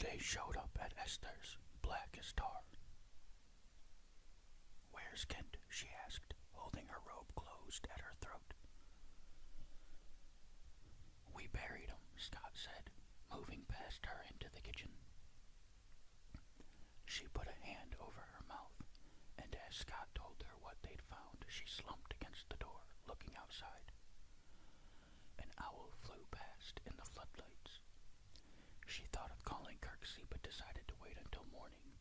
They showed up at Esther's, black as tar. "Where's Kent?" she asked, holding her robe closed at her throat. "We buried him," Scott said, moving past her into the kitchen. She put a hand over her mouth, and as Scott told her what they'd found, she slumped against the door, looking outside. An owl flew past in the floodlights. She thought of calling Kirksey, but decided to wait until morning.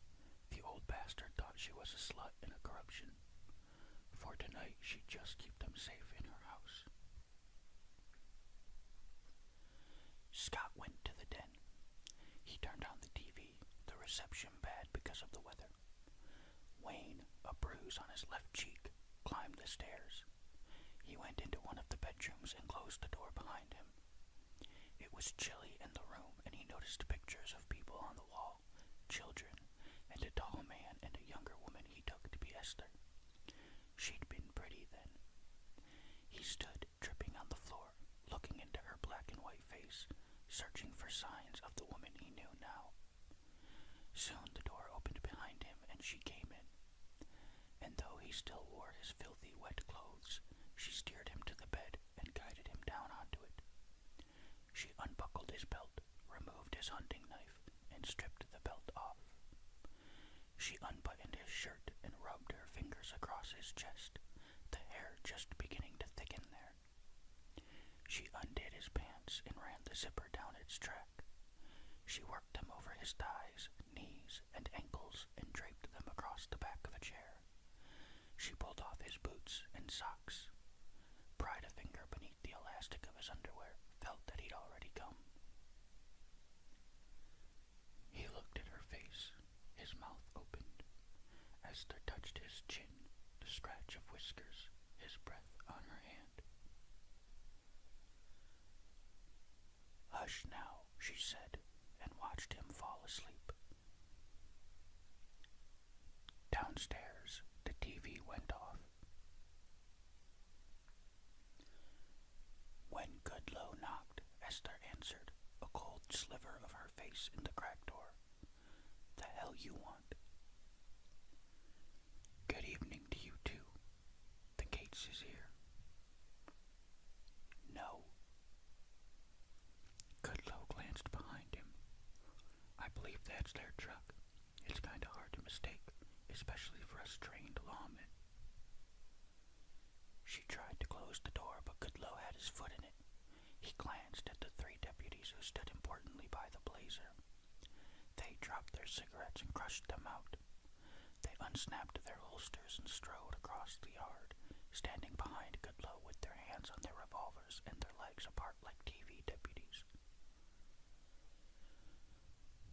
The old bastard thought she was a slut and a corruption. For tonight, she'd just keep them safe in her house. Scott went to the den. He turned on the TV, the reception bad because of the weather. Wayne, a bruise on his left cheek, climbed the stairs. He went into one of the bedrooms and closed the door behind him. It was chilly in the room, and he noticed pictures of people on the wall, children, and a tall man and a younger woman he took to be Esther. She'd been pretty then. He stood, tripping on the floor, looking into her black and white face, searching for signs of the woman he knew now. Soon the door opened behind him, and she came in. And though he still wore his filthy, wet clothes, she steered him to the bed and guided him down onto it. She unbuckled his belt, removed his hunting knife, and stripped the belt off. She unbuttoned his shirt and rubbed her fingers across his chest, the hair just beginning to thicken there. She undid his pants and ran the zipper down its track. She worked him over his thighs, knees, and ankles and draped them across the back of a chair. She pulled off his boots and socks, pried a finger beneath the elastic of his underwear, felt that he'd already come. He looked at her face, his mouth opened. Esther touched his chin, the scratch of whiskers, his breath on her hand. "Hush now," she said, and watched him fall asleep. Downstairs, the TV went off. When Goodloe knocked, Esther answered, a cold sliver of her face in the cracked door. "The hell you want?" "Good evening to you too. The Gates is here." "No." Goodloe glanced behind him. "I believe that's their truck. It's kinda hard to mistake, especially for us trained lawmen." She tried to close the door, but Goodloe had his foot in it. He glanced at the three deputies who stood importantly by the blazer. They dropped their cigarettes and crushed them out. They unsnapped their holsters and strode across the yard, standing behind Goodloe with their hands on their revolvers and their legs apart like TV deputies.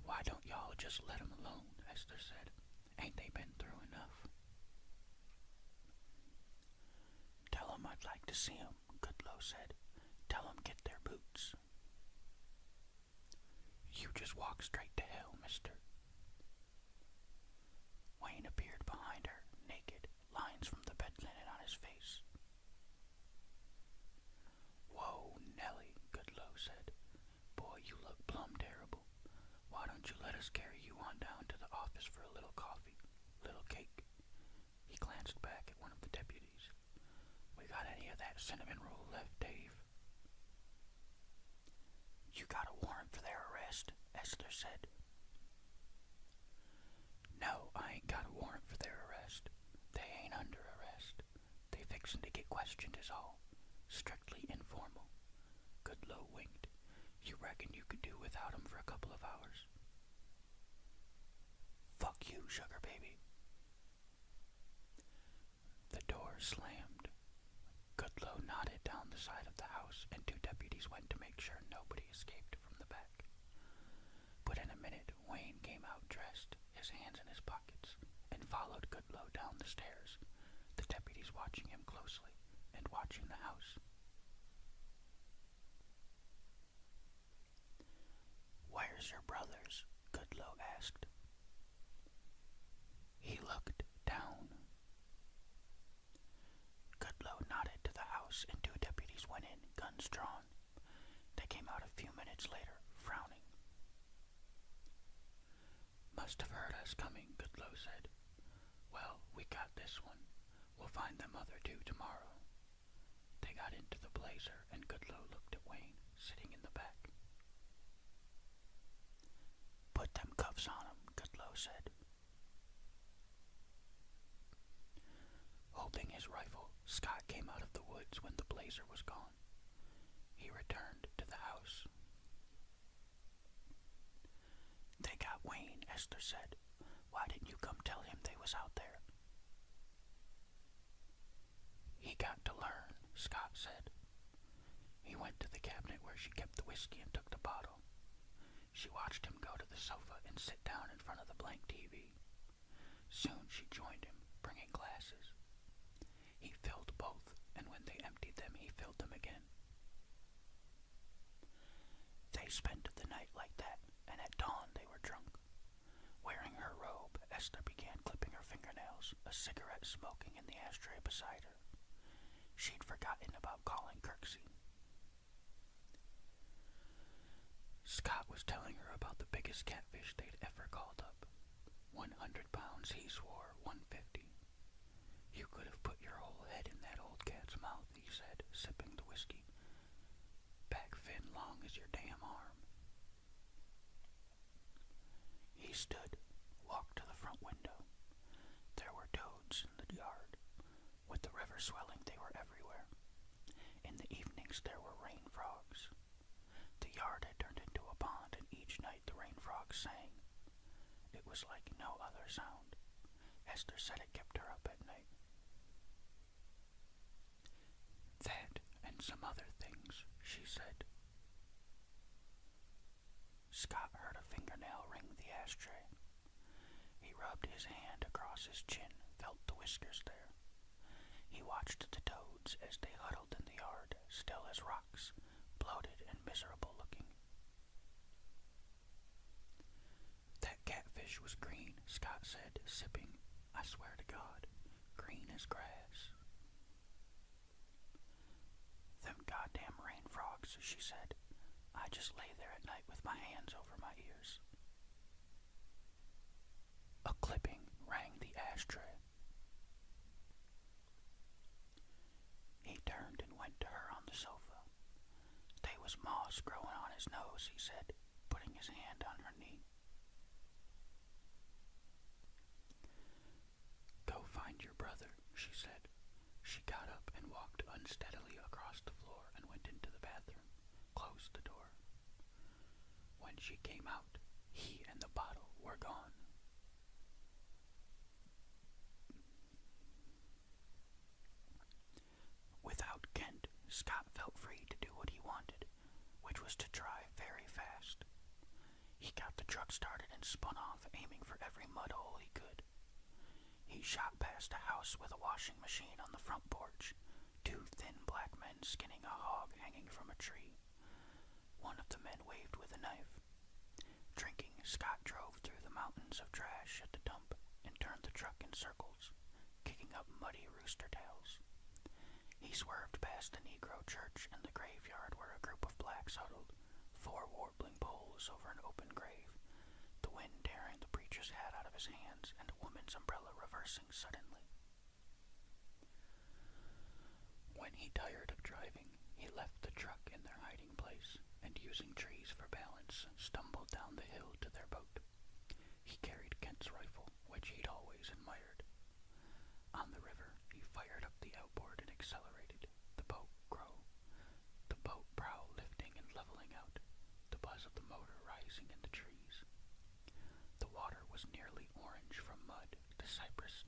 "Why don't y'all just let 'em alone?" Esther said. "Ain't they been through enough?" "Tell 'em I'd like to see 'em," Goodloe said. "Tell 'em get their boots." "You just walk straight to hell, mister." Wayne appeared behind her, naked, lines from the bed linen on his face. "Whoa, Nellie," Goodloe said. "Boy, you look plumb terrible. Why don't you let us carry you on down to the office for a little coffee, little cake?" He glanced back at one of the deputies. "We got any of that cinnamon roll left, Dave?" "You got a warrant for their arrest?" Esther said. "No, I ain't got a warrant for their arrest. They ain't under arrest. They fixin' to get questioned is all. Strictly informal." Goodloe winked. "You reckon you could do without 'em for a couple of hours?" "Fuck you, sugar baby." The door slammed. Goodloe nodded down the side of the house, and two deputies went to make sure nobody escaped from the back. But in a minute, Wayne came out dressed, his hands in his pockets, and followed Goodloe down the stairs, the deputies watching him closely and watching the house. "Where's your brothers?" Goodloe asked. He looked down. Goodloe nodded to the house, and two deputies went in, guns drawn. They came out a few minutes later, frowning. was coming, Goodloe said. Well, we got this one. We'll find them other two tomorrow. They got into the Blazer, and Goodloe looked at Wayne, sitting in the back. Put them cuffs on him, Goodloe said. Holding his rifle, Scott came out of the woods when the Blazer was gone. He returned to the house. They got Wayne, Esther said. Why didn't you come tell him they was out there? He got to learn, Scott said. He went to the cabinet where she kept the whiskey and took the bottle. She watched him go to the sofa and sit down in front of the blank TV. Soon she joined him, bringing glasses. He filled both, and when they emptied them, he filled them again. They spent the night like that, and at dawn they were drunk. Wearing her robe, Esther began clipping her fingernails, a cigarette smoking in the ashtray beside her. She'd forgotten about calling Kirksey. Scott was telling her about the biggest catfish they'd ever called up. 100 pounds, he swore, 150. You could have put your whole head in that old cat's mouth, he said, sipping the whiskey. Back fin long as your damn arm. He stood, walked to the front window. There were toads in the yard. With the river swelling, they were everywhere. In the evenings, there were rain frogs. The yard had turned into a pond, and each night the rain frogs sang. It was like no other sound. Esther said it kept her up at night. That and some other things, she said. Scott heard a fingernail ring the ashtray. He rubbed his hand across his chin, felt the whiskers there. He watched the toads as they huddled in the yard, still as rocks, bloated and miserable looking. That catfish was green, Scott said, sipping. I swear to God, green as grass. Them goddamn rain frogs, she said. I just lay there at night with my hands over my ears. A clipping rang the ashtray. He turned and went to her on the sofa. They was moss growing on his nose, he said, putting his hand on her knee. Go find your brother, she said. She got up and walked unsteadily across the floor and went into the bathroom, closed the door. When she came out, he and the bottle were gone. Without Kent, Scott felt free to do what he wanted, which was to drive very fast. He got the truck started and spun off, aiming for every mud hole he could. He shot past a house with a washing machine on the front porch, two thin black men skinning a hog hanging from a tree. One of the men waved with a knife. Drinking, Scott drove through the mountains of trash at the dump and turned the truck in circles, kicking up muddy rooster tails. He swerved past the Negro church and the graveyard where a group of blacks huddled, 4 warbling poles over an open grave, the wind tearing the preacher's hat out of his hands and a woman's umbrella reversing suddenly. When he tired of driving, he left the truck in their hiding place and, using trees for balance, stumbled down the hill to their boat. He carried Kent's rifle, which he'd always admired. On the river, he fired up the outboard and accelerated, the boat prow lifting and leveling out, the buzz of the motor rising in the trees. The water was nearly orange from mud, the cypress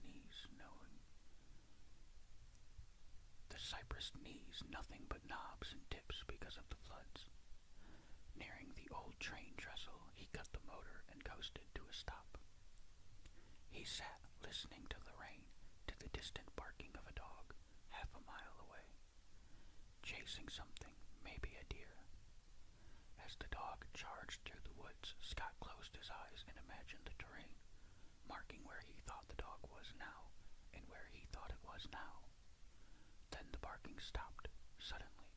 knees nothing but knobs and tips because of the floods. Nearing the old train trestle, he cut the motor and coasted to a stop. He sat listening to the rain, to the distant barking of a dog, half a mile away. Chasing something, maybe a deer. As the dog charged through the woods, Scott closed his eyes and imagined the terrain, marking where he thought the dog was now and where he thought it was now. Then the barking stopped, suddenly,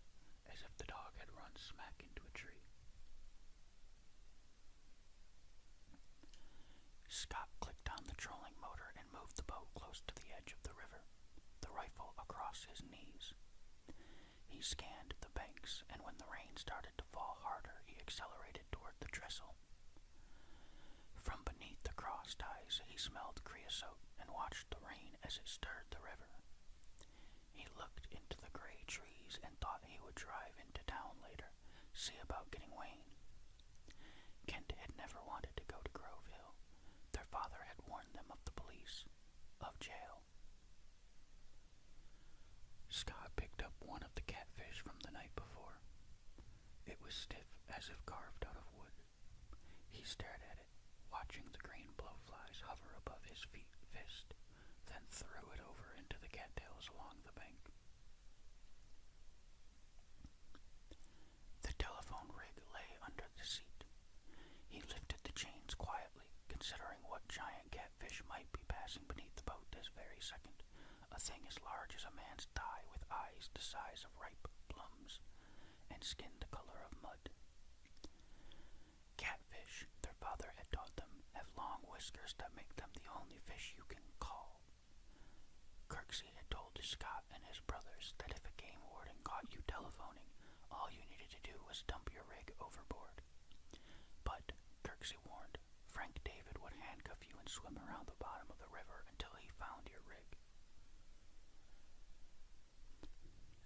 as if the dog had run smack into a tree. Scott clicked edge of the river, the rifle across his knees. He scanned the banks, and when the rain started to fall harder, he accelerated toward the trestle. From beneath the cross ties, he smelled creosote and watched the rain as it stirred the river. He looked into the gray trees and thought he would drive into town later, see about getting Wayne. Kent had never wanted to go to Grove Hill. Their father had warned them of the police, of jail. Scott picked up one of the catfish from the night before. It was stiff as if carved out of wood. He stared at it, watching the green blowflies hover above his fist, then threw it over into the cattails along the bank. The telephone rig lay under the seat. He lifted the chains quietly, considering what giant catfish might be passing beneath the boat this very second, a thing as large as a man's thigh with eyes the size of ripe plums and skin the color of mud. Catfish, their father had taught them, have long whiskers that make them the only fish you can call. Kirksey had told Scott and his brothers that if a game warden caught you telephoning, all you needed to do was dump your rig overboard. But, Kirksey warned, Frank David would handcuff you and swim around the bottom of the river until he found your rig.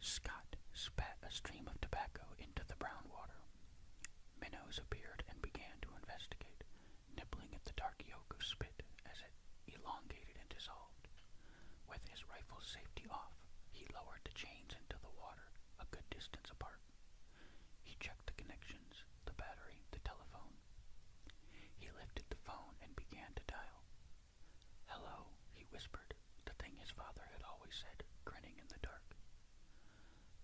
Scott spat a stream of tobacco into the brown water. Minnows appeared and began to investigate, nibbling at the dark yolk of spit as it elongated and dissolved. With his rifle's safety off, he lowered the chains into the water, a good distance apart. He checked the connections, the battery, the telephone. He lifted the phone and began to dial. "Hello," he whispered, the thing his father had always said, grinning in the dark.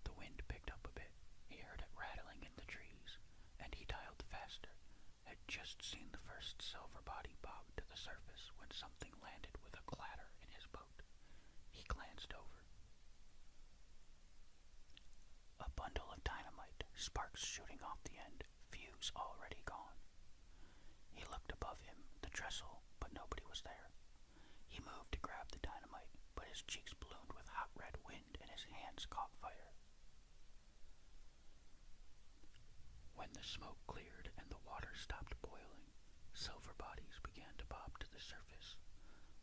The wind picked up a bit. He heard it rattling in the trees, and he dialed faster. Had just seen the first silver body bob to the surface when something landed with a clatter in his boat. He glanced over. A bundle of dynamite, sparks shooting off the end, fuse already gone. He looked above him, the trestle, but nobody was there. He moved to grab the dynamite, but his cheeks ballooned with hot red wind and his hands caught fire. When the smoke cleared and the water stopped boiling, silver bodies began to bob to the surface.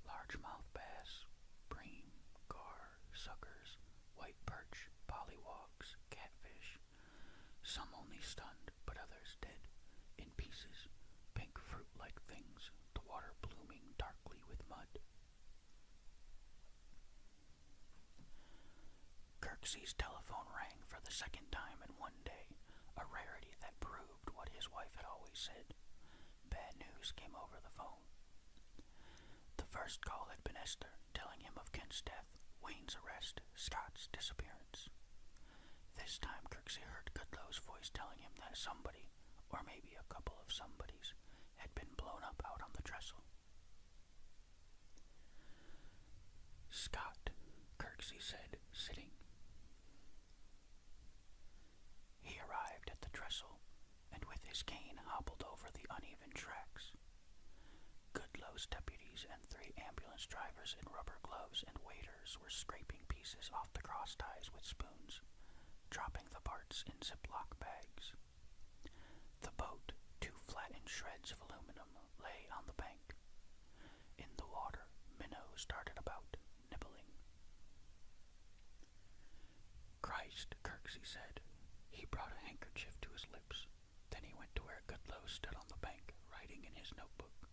Largemouth bass, bream, gar, suckers, white perch, pollywogs, catfish. Some only stunned, but others dead, in pieces, pink fruit-like things, the water blooming darkly with mud. Kirksey's telephone rang for the second time in one day, a rarity that proved what his wife had always said. Bad news came over the phone. The first call had been Esther, telling him of Kent's death, Wayne's arrest, Scott's disappearance. This time Kirksey heard Goodlow's voice telling him that somebody, or maybe a couple of somebodies, had been blown up out on the trestle. "Scott," Kirksey said, sitting. He arrived at the trestle, and with his cane hobbled over the uneven tracks. Goodlow's deputies and 3 ambulance drivers in rubber gloves and waiters were scraping pieces off the cross ties with spoons, dropping the parts in Ziploc bags. The boat, 2 flattened shreds of aluminum, lay on the bank. In the water, minnows darted about, nibbling. "Christ," Kirksey said. He brought a handkerchief to his lips. Then he went to where Goodlow stood on the bank, writing in his notebook.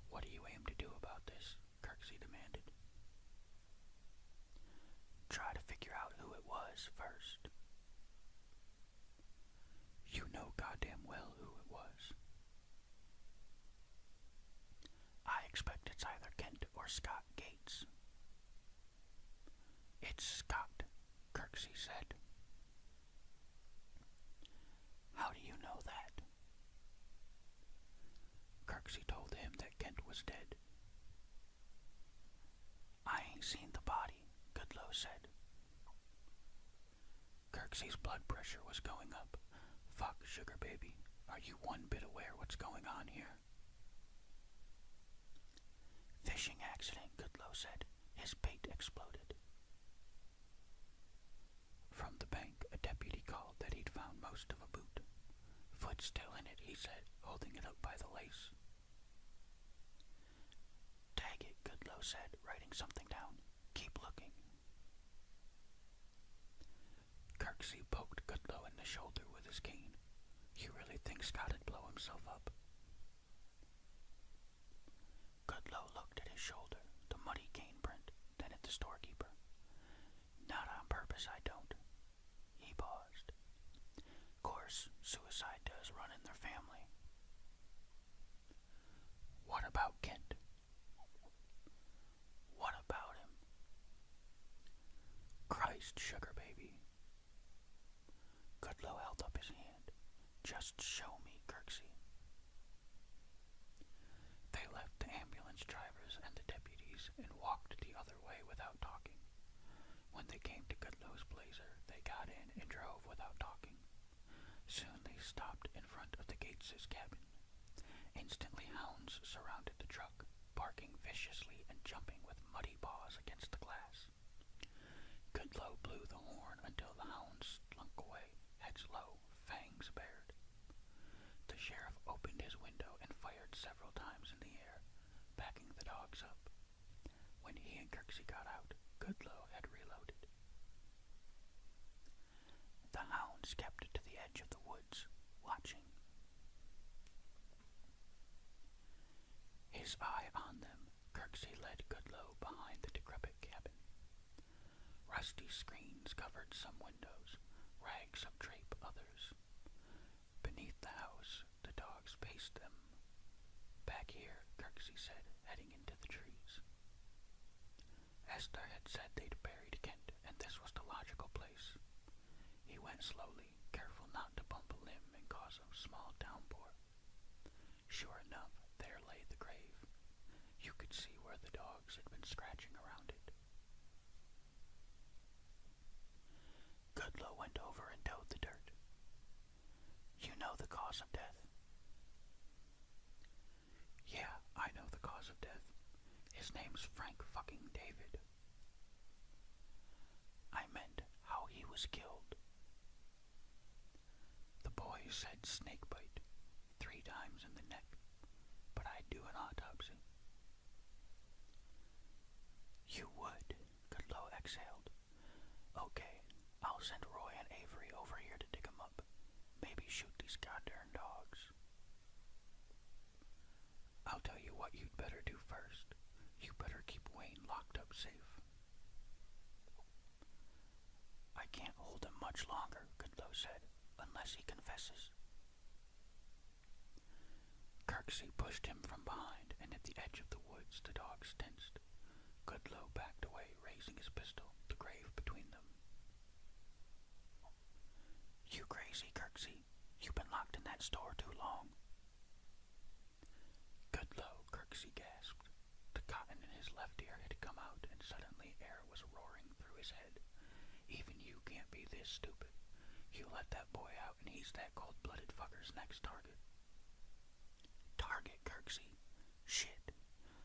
"What do you aim to do about this?" Kirksey demanded. "Try to figure out who it was first." "You know goddamn well who it was." "I expect it's either Kent or Scott Gates." "It's Scott," Kirksey said. "How do you know that?" Kirksey told him that Kent was dead. "I ain't seen the body," Goodlow said. Kirksey's blood pressure was going up. "Fuck, sugar baby, are you one bit aware what's going on here?" "Fishing accident," Goodlow said. His bait exploded. From the bank, a deputy called that he'd found most of a boot. Foot still in it, he said, holding it up by the lace. Tag it, Goodloe said, writing something down. Keep looking. Kirksey poked Goodloe in the shoulder with his cane. You really think Scott'd blow himself up? Goodloe looked at his shoulder, the muddy cane print, then at the storekeeper. Not on purpose, I don't. He paused. Course, suicide does run in their family. What about Kent? What about him? Christ, sugar baby. Goodloe held up his hand. Just show me, Kirksey. They left the ambulance drivers and the deputies and walked the other way without talking. When they came to Goodloe's Blazer, they got in and drove without talking. Soon they stopped in front of the Gates' cabin. Instantly hounds surrounded the truck, barking viciously and jumping with muddy paws against the glass. Goodloe blew the horn until the hounds slunk away, heads low, fangs bared. The sheriff opened his window and fired several times in the air, backing the dogs up. When he and Kirksey got out, Goodloe had reloaded. The hounds kept to the edge of the woods, watching. His eye on them, Kirksey led Goodloe behind the decrepit cabin. Rusty screens covered some windows, rags of drape others. Beneath the house, the dogs paced them. Back here, Kirksey said, heading into the trees. Esther had said they'd buried Kent, and this was the logical place. He went slowly, careful not to bump a limb and cause a small downpour. Sure enough, there lay the grave. You could see where the dogs had been scratching around it. Goodloe went over and towed the dirt. You know the cause of death? Yeah, I know the cause of death. His name's Frank fucking David. I meant how he was killed. The boys said snake bite, 3 times in the neck, but I'd do an autopsy. You would, Goodloe exhaled. Okay, I'll send Roy and Avery over here to dig him up. Maybe shoot these goddamn dogs. I'll tell you what you'd better do first. You better keep Wayne locked up safe. I can't hold him much longer, Goodloe said, unless he confesses. Kirksey pushed him from behind, and at the edge of the woods the dogs tensed. Goodloe backed away, raising his pistol, the grave between them. You crazy, Kirksey. You've been locked in that store too long. Goodloe, Kirksey gasped. The cotton in his left ear had come out, and suddenly air was roaring through his head. Even you can't be this stupid. You let that boy out, and he's that cold-blooded fucker's next target. Target, Kirksey? Shit.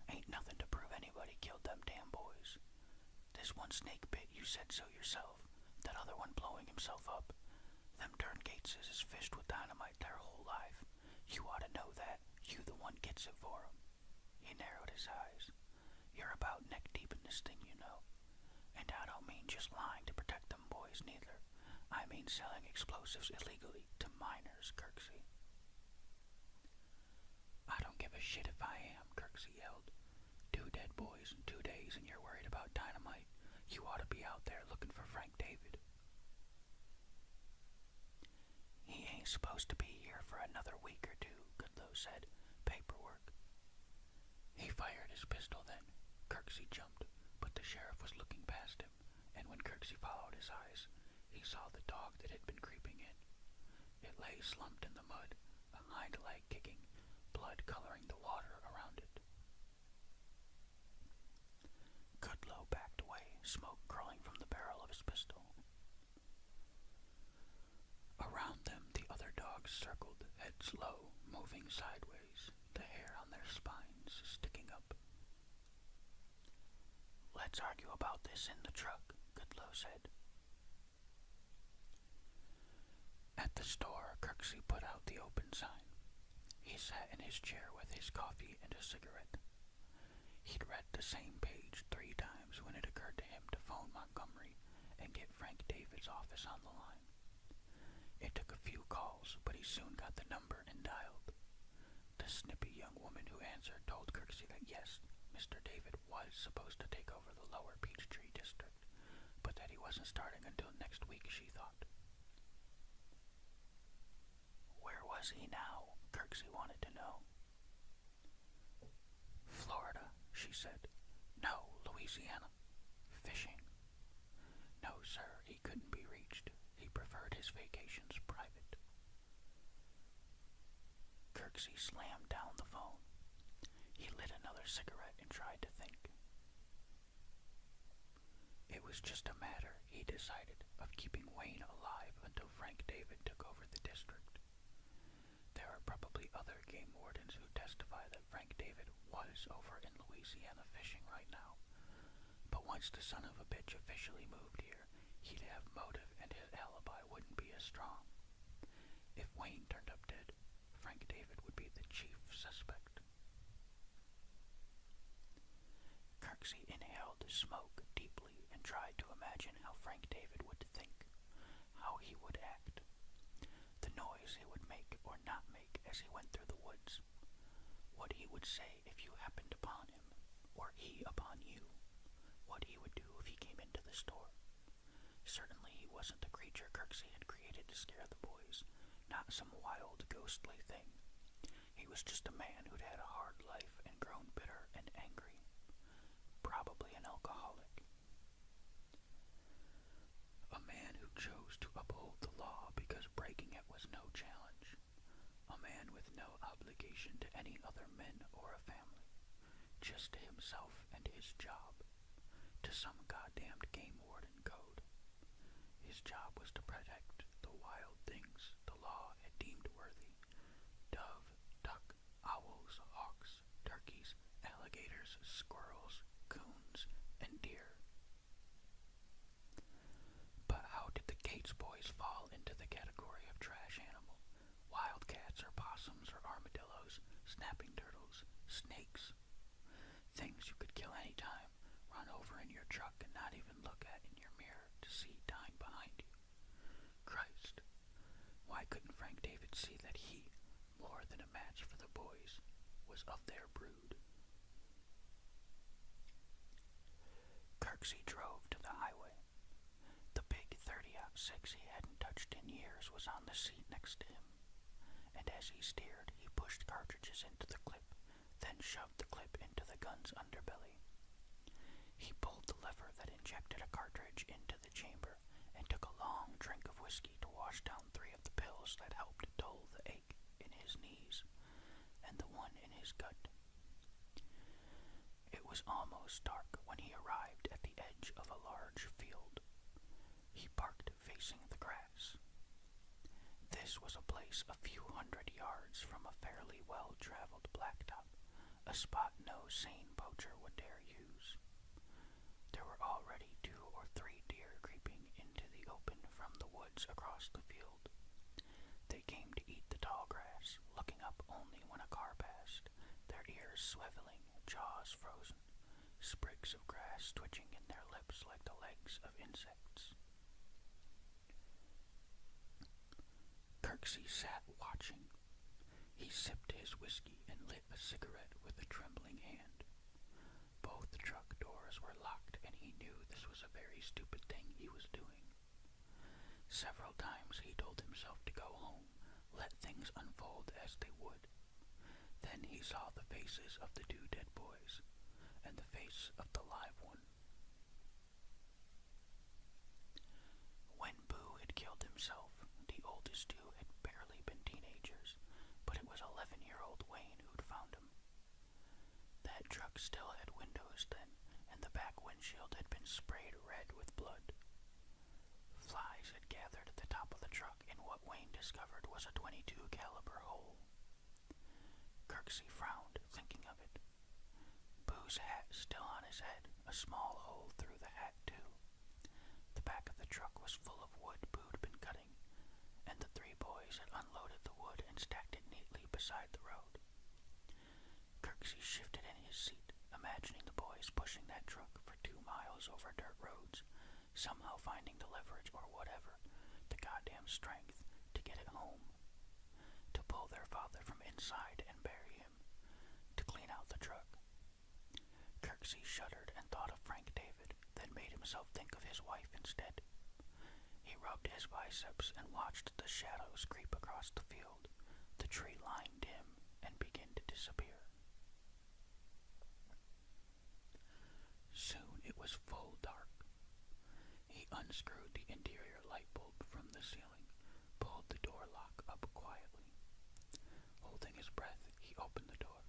Ain't nothing to prove anybody killed them damn boys. This one snake bit, you said so yourself. That other one blowing himself up. Them darn Gateses is fished with dynamite their whole life. You ought to know that. You the one gets it for 'em. He narrowed his eyes. You're about neck deep in this thing, you know. And I don't mean just lying to protect them boys, neither. I mean selling explosives illegally to minors, Kirksey. I don't give a shit if I am, Kirksey yelled. 2 dead boys in 2 days and you're worried about dynamite. You ought to be out there looking for Frank David. He ain't supposed to be here for another week or 2, Goodloe said. Paperwork. He fired his pistol then. Kirksey jumped, but the sheriff was looking past him, and when Kirksey followed his eyes, he saw the dog that had been creeping in. It lay slumped in the mud, a hind leg kicking, blood coloring the water around it. Goodloe backed away, smoke curling from the barrel of his pistol. Around them, the other dogs circled, heads low, moving sideways, the hair on their spines sticking up. Let's argue about this in the truck, Goodloe said. At the store, Kirksey put out the open sign. He sat in his chair with his coffee and a cigarette. He'd read the same page 3 times when it occurred to him to phone Montgomery and get Frank David's office on the line. It took a few calls, but he soon got the number and dialed. The snippy young woman who answered told Kirksey that yes, Mr. David was supposed to take over the lower Peachtree district, but that he wasn't starting until next week, she thought. Where was he now? Kirksey wanted to know. Florida, she said. No, Louisiana. Fishing. No, sir, he couldn't be reached. He preferred his vacations private. Kirksey slammed down the phone. He lit another cigarette and tried to think. It was just a matter, he decided, of keeping Wayne alive until Frank David took over the district. There are probably other game wardens who testify that Frank David was over in Louisiana fishing right now. But once the son of a bitch officially moved here, he'd have motive and his alibi wouldn't be as strong. If Wayne turned up dead, Frank David would be the chief suspect. Kirksey inhaled the smoke deeply and tried to imagine how Frank David would think, how he would act, the noise he would make or not make as he went through the woods, what he would say if you happened upon him, or he upon you, what he would do if he came into the store. Certainly he wasn't the creature Kirksey had created to scare the boys, not some wild, ghostly thing. He was just a man who'd had a hard life and grown bitter and angry. Probably an alcoholic. A man who chose to uphold the law because breaking it was no challenge. A man with no obligation to any other men or a family. Just to himself and his job. To some goddamned game warden code. His job was to protect the wild things the law had deemed worthy. Dove, duck, owls, hawks, turkeys, alligators, squirrels, coons, and deer. But how did the Gates boys fall into the category of trash animal? Wildcats or possums or armadillos, snapping turtles, snakes. Things you could kill any time, run over in your truck and not even look at in your mirror to see dying behind you. Christ, why couldn't Frank David see that he, more than a match for the boys, was of their brood? Kirksey drove to the highway. The big 30-06 he hadn't touched in years was on the seat next to him, and as he steered, he pushed cartridges into the clip, then shoved the clip into the gun's underbelly. He pulled the lever that injected a cartridge into the chamber and took a long drink of whiskey to wash down 3 of the pills that helped dull the ache in his knees and the one in his gut. It was almost dark when he arrived at the edge of a large field. He parked facing the grass. This was a place a few hundred yards from a fairly well-traveled blacktop, a spot no sane poacher would dare use. There were already 2 or 3 deer creeping into the open from the woods across the field. They came to eat the tall grass, looking up only when a car passed, their ears swiveling, jaws frozen, sprigs of grass twitching in their lips like the legs of insects. Kirksey sat watching. He sipped his whiskey and lit a cigarette with a trembling hand. Both truck doors were locked, and he knew this was a very stupid thing he was doing. Several times he told himself to go home, let things unfold as they would. Then he saw the faces of the 2 dead boys, and the face of the live one. When Boo had killed himself, the oldest 2 had barely been teenagers, but it was 11-year-old Wayne who'd found him. That truck still had windows then, and the back windshield had been sprayed red with blood. Flies had gathered at the top of the truck in what Wayne discovered was a .22 caliber hole. Kirksey frowned, thinking of it. Boo's hat still on his head, a small hole through the hat, too. The back of the truck was full of wood Boo'd been cutting, and the three boys had unloaded the wood and stacked it neatly beside the road. Kirksey shifted in his seat, imagining the boys pushing that truck for 2 miles over dirt roads, somehow finding the leverage or whatever, the goddamn strength, to get it home, to pull their father from inside and bury him, to clean out the truck. Kirksey shuddered and thought of Frank David, then made himself think of his wife instead. He rubbed his biceps and watched the shadows creep across the field, the tree line dim and begin to disappear. Soon it was full dark. He unscrewed the interior light bulb from the ceiling, pulled the door lock up quietly. Holding his breath, he opened the door.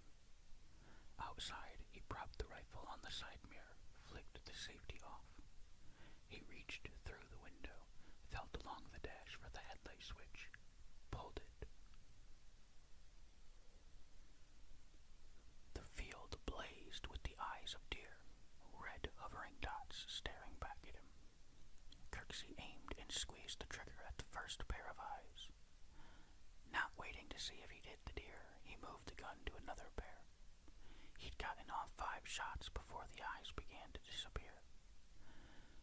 Outside, he propped the rifle on the side mirror, flicked the safety off. He reached through the window, felt along the dash for the headlight switch, pulled it. The field blazed with the eyes of deer, red hovering dots staring back at him. Kirksey aimed and squeezed the trigger at the first pair of eyes. Not waiting to see if he'd hit the deer, he moved the gun to another pair. He'd gotten off 5 shots before the eyes began to disappear.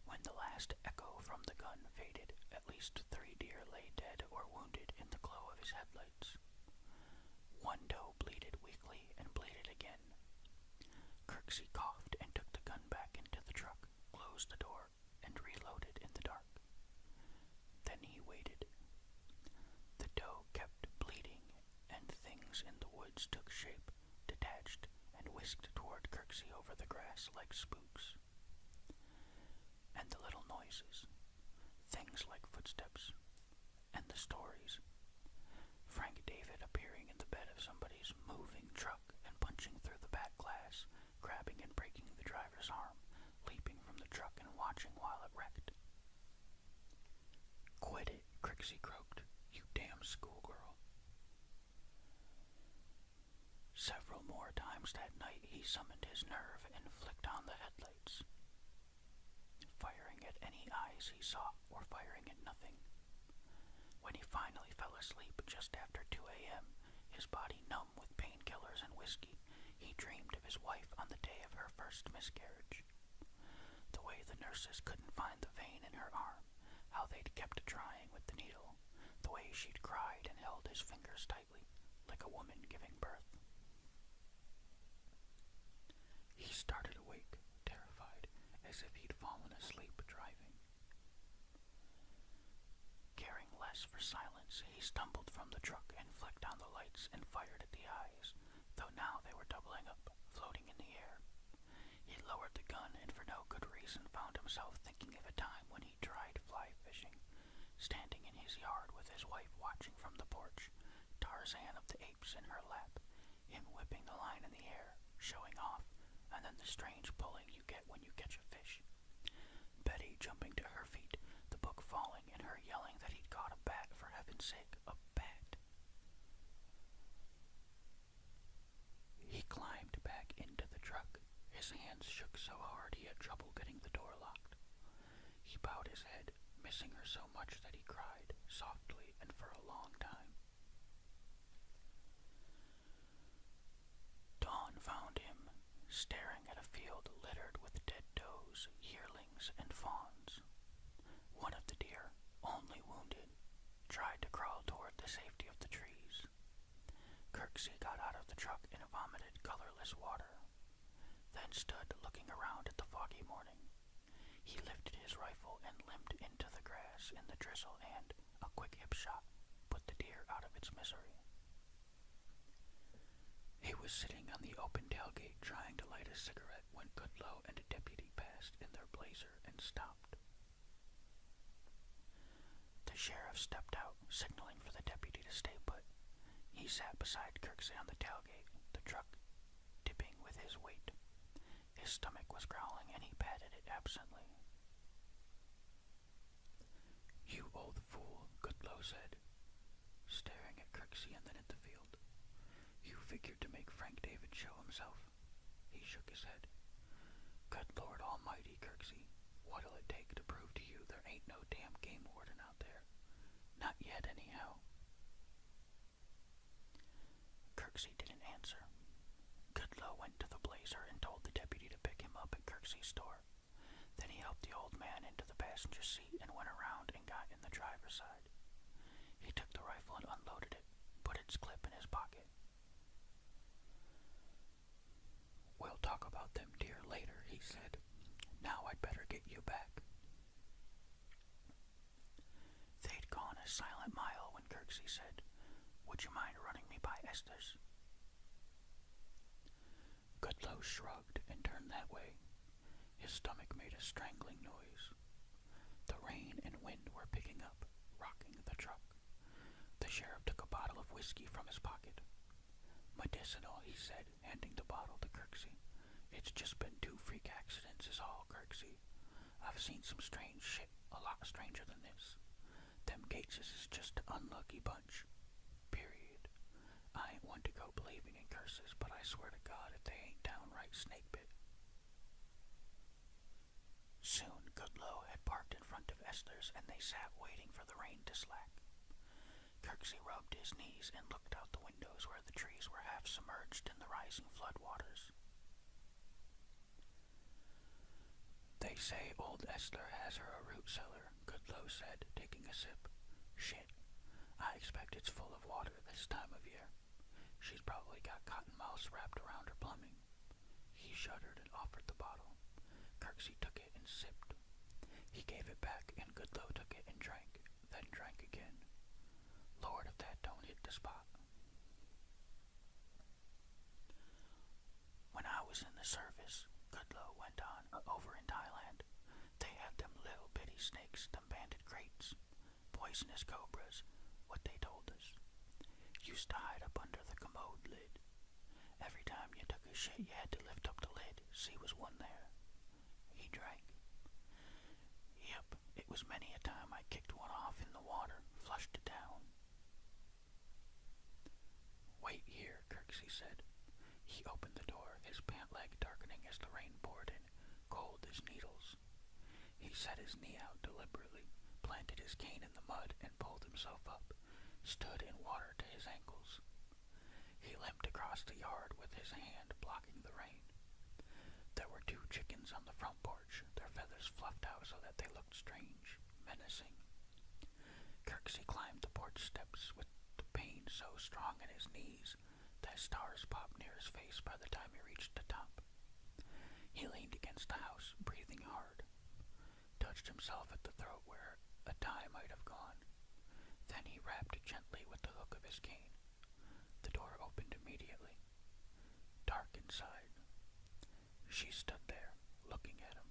When the last echo from the gun faded, at least 3 deer lay dead or wounded in the glow of his headlights. One doe bleated weakly and bleated again. Kirksey coughed and took the gun back into the truck, closed the door, and reloaded in the dark. Then he waited. The doe kept bleeding, and things in the woods took shape, detached, and whisked toward Kirksey over the grass like spooks. And the little noises, things like footsteps, and the stories. Frank David appearing in the bed of somebody's moving truck and punching through the back glass, grabbing and breaking the driver's arm, leaping from the truck and watching while it wrecked. "Quit it," Kirksey croaked. "You damn schoolgirl." Several more times that night he summoned his nerve and flicked on the headlights, firing at any eyes he saw or firing at nothing. When he finally fell asleep just after 2 a.m., his body numb with painkillers and whiskey, he dreamed of his wife on the day of her first miscarriage. The way the nurses couldn't find the vein in her arm, how they'd kept trying with the needle, the way she'd cried and held his fingers tightly, like a woman giving birth. He started awake, terrified, as if he'd fallen asleep driving. Caring less for silence, he stumbled from the truck and flicked on the lights and fired at the eyes, though now they were doubling up, floating in the air. He lowered the gun and for no good reason found himself thinking of a time when he tried fly fishing, standing in his yard with his wife watching from the porch, Tarzan of the Apes in her lap, him whipping the line in the air, showing off, and then the strange pulling you get when you catch a fish. Betty jumping to her feet, the book falling, and her yelling that he'd caught a bat, for heaven's sake, a bat. He climbed back into the truck. His hands shook so hard he had trouble getting the door locked. He bowed his head, missing her so much that he cried, softly and for a long time. Dawn found him, staring at a field littered with dead does, yearlings, and fawns. One of the deer, only wounded, tried to crawl toward the safety of the trees. Kirksey got out of the truck and vomited colorless water, then stood looking around at the foggy morning. He lifted his rifle and limped into the grass in the drizzle and, a quick hip shot, put the deer out of its misery. He was sitting on the open tailgate trying to light a cigarette when Goodloe and a deputy passed in their blazer and stopped. The sheriff stepped out, signaling for the deputy to stay put. He sat beside Kirksey on the tailgate, the truck tipping with his weight. His stomach was growling and he patted it absently. "You old fool," Goodloe said, staring at Kirksey and then at the field. "You figured to make Frank David show himself." He shook his head. Good Lord Almighty, Kirksey, what'll it take to prove to you there ain't no damn game warden out there? Not yet, anyhow. Kirksey didn't answer. Goodloe went to the Blazer and told the deputy to pick him up at Kirksey's store. Then he helped the old man into the passenger seat and went around and got in the driver's side. He took the rifle and unloaded it, put its clip in his pocket. We'll talk about them deer later, he said. Now I'd better get you back. They'd gone a silent mile when Kirksey said, Would you mind running me by Esther's? Goodloe shrugged and turned that way. His stomach made a strangling noise. The rain and wind were picking up, rocking the truck. The sheriff took a bottle of whiskey from his pocket. Medicinal, he said, handing the bottle to Kirksey. It's just been 2 freak accidents is all, Kirksey. I've seen some strange shit, a lot stranger than this. Them Gateses is just an unlucky bunch. Period. I ain't one to go believing in curses, but I swear to God if they ain't downright snake-bit. Soon Goodloe had parked in front of Esther's and they sat waiting for the rain to slack. Kirksey rubbed his knees and looked out the windows where the trees were half submerged in the rising flood waters. They say old Esther has her a root cellar, Goodloe said, taking a sip. Shit, I expect it's full of water this time of year. She's probably got cottonmouths wrapped around her plumbing. He shuddered and offered the bottle. Kirksey took it and sipped. He gave it back and Goodloe took it and drank, then drank again. Lord, if that don't hit the spot. When I was in the service, Goodloe went on, over in Thailand, they had them little bitty snakes, them banded crates. Poisonous cobras, what they told us. Used to hide up under the commode lid. Every time you took a shit, you had to lift up the lid, see was one there. He drank. Yep, it was many a time I kicked one off in the water, flushed it down. Wait here, Kirksey said. He opened the door, his pant leg darkening as the rain poured in, cold as needles. He set his knee out deliberately, planted his cane in the mud and pulled himself up, stood in water to his ankles. He limped across the yard with his hand blocking the rain. There were 2 chickens on the front porch, their feathers fluffed out so that they looked strange, menacing. Kirksey climbed the porch steps with the pain so strong in his knees that stars popped near his face by the time he reached the top. He leaned against the house, breathing hard, touched himself at the throat where a tie might have gone. Then he rapped gently with the hook of his cane. The door opened immediately. Dark inside. She stood there, looking at him.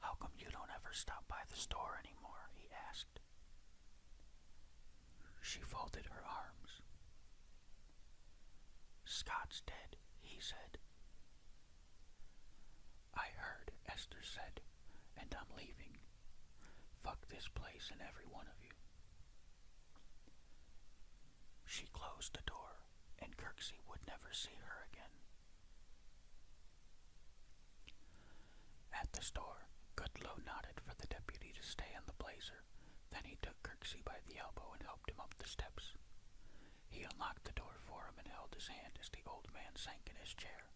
How come you don't ever stop by the store anymore? He asked. She folded her arms. Scott's dead, he said. I heard, Esther said, and I'm leaving. Fuck this place and every one of you. She closed the door, and Kirksey would never see her again. At the store, Goodloe nodded for the deputy to stay in the Blazer. Then he took Kirksey by the elbow and helped him up the steps. He unlocked the door for him and held his hand as the old man sank in his chair.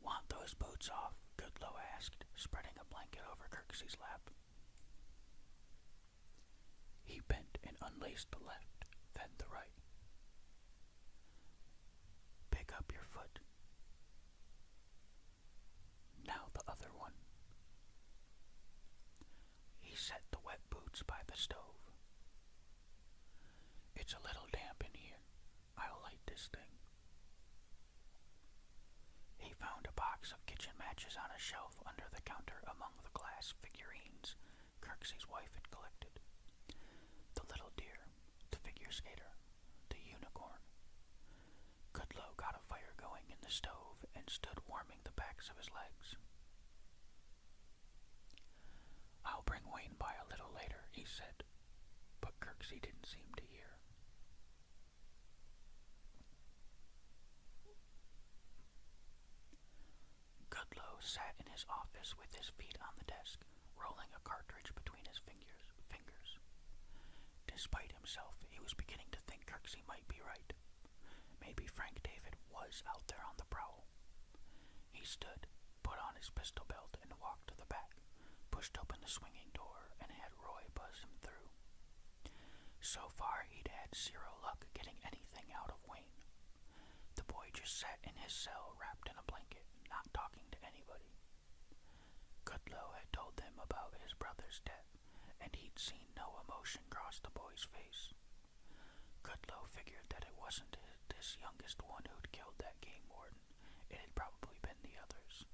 Want those boots off? Goodloe asked, spreading a blanket over Kirksey's lap. He bent and unlaced the left, then the right. Pick up your foot. Now the other one. He set the wet boots by the stove. It's a little damp in here. I'll light this thing. He found a box of kitchen matches on a shelf under the counter among the glass figurines Kirksey's wife had collected. The little deer, the figure skater, the unicorn. Goodloe got a fire going in the stove and stood warming the backs of his legs. I'll bring Wayne by a little later, he said, but Kirksey didn't seem to hear. was with his feet on the desk, rolling a cartridge between his fingers. Despite himself, he was beginning to think Kirksey might be right. Maybe Frank David was out there on the prowl. He stood, put on his pistol belt, and walked to the back, pushed open the swinging door, and had Roy buzz him through. So far, he'd had zero luck getting anything out of Wayne. The boy just sat in his cell wrapped in a blanket, not talking to anybody. Goodloe had told them about his brother's death, and he'd seen no emotion cross the boy's face. Goodloe figured that it wasn't this youngest one who'd killed that game warden. It had probably been the others.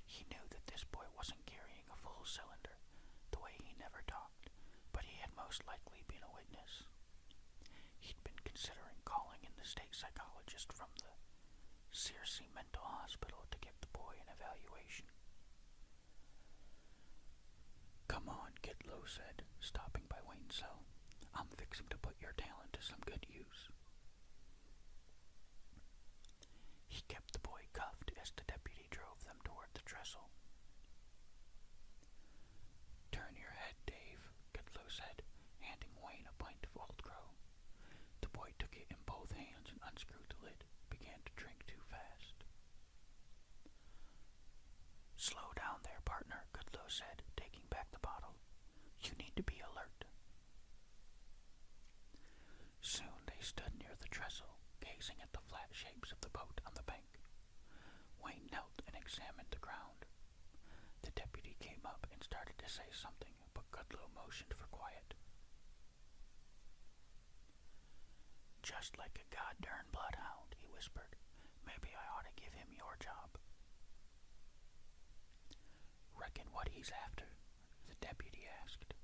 He knew that this boy wasn't carrying a full cylinder, the way he never talked, but he had most likely been a witness. He'd been considering calling in the state psychologist from the Searcy Mental Hospital to give the boy an evaluation. "Come on," Goodloe said, stopping by Wayne's cell. "I'm fixing to put your talent to some good use." He kept the boy cuffed as the deputy drove them toward the trestle. "Turn your head, Dave," Goodloe said, handing Wayne a pint of Old Crow. The boy took it in both hands and unscrewed the lid, began to drink too fast. "Slow down there, partner," Goodloe said, taking back the bottle. "You need to be alert." Soon they stood near the trestle, gazing at the flat shapes of the boat on the bank. Wayne knelt and examined the ground. The deputy came up and started to say something, but Goodloe motioned for quiet. "Just like a goddamn bloodhound," he whispered. "Maybe I ought to give him your job." "Reckon what he's after?" the deputy asked.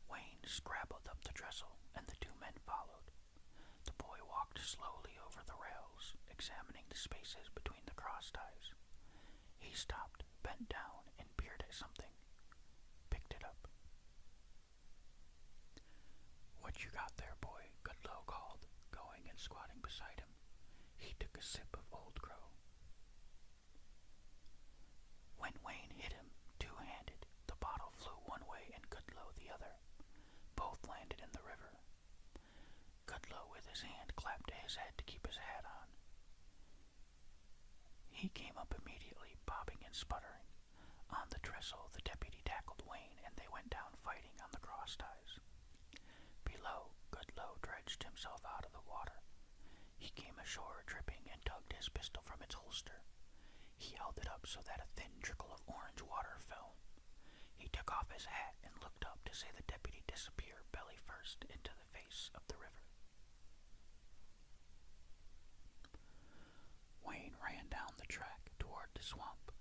Wayne scrabbled up the trestle, and the two men followed. The boy walked slowly over the rails, examining the spaces between the cross ties. He stopped, bent down, and peered at something. Picked it up. "What you got there, boy?" Goodloe called, going and squatting beside him. He took a sip of Old Crow. When Wayne hit him, two-handed, the bottle flew one way and Goodloe the other. Both landed in the river. Goodloe, with his hand clapped to his head to keep his hat on. He came up immediately, bobbing and sputtering. On the trestle, the deputy tackled Wayne, and they went down fighting on the cross ties. Below, Goodloe dredged himself out of the water. He came ashore dripping and tugged his pistol from its holster. He held it up so that a thin trickle of orange water fell. He took off his hat and looked up to see the deputy disappear belly first into the face of the river. Wayne ran down the track toward the swamp.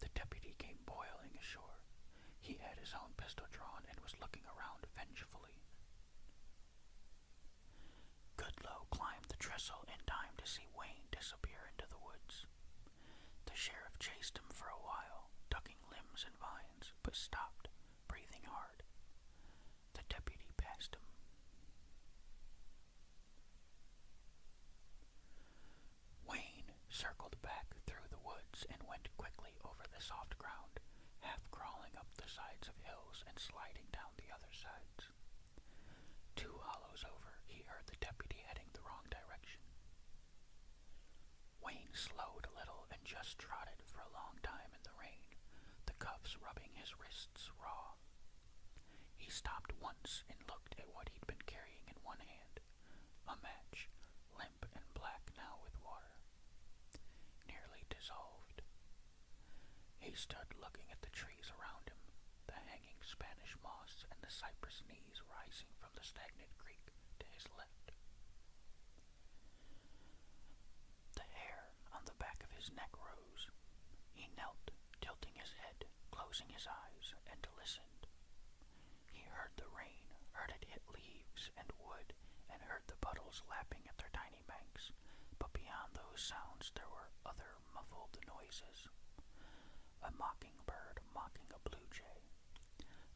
The deputy came boiling ashore. He had his own pistol drawn and was looking around vengefully. Goodloe climbed the trestle in time to see Wayne disappear into the woods. The sheriff chased him for a while, ducking limbs and vines, but stopped, breathing hard. The deputy passed him. Wayne circled back through the woods and went quickly over the soft ground, half crawling up the sides of hills and sliding down the other sides. 2 hollows over, he heard the deputy heading the wrong direction. Wayne slowed a little and just trotted for a long time in the rain, the cuffs rubbing his wrists raw. He stopped once and looked at what he'd been carrying in one hand, a match, limp and black now with water. Nearly dissolved. He stood looking at the trees around him, the hanging Spanish moss and the cypress knees rising from the stagnant creek to his left. The hair on the back of his neck rose. He knelt, tilting his head, closing his eyes, and listened. He heard the rain, heard it hit leaves and wood, and heard the puddles lapping at their tiny banks, but beyond those sounds there were other muffled noises. A mockingbird mocking a blue jay,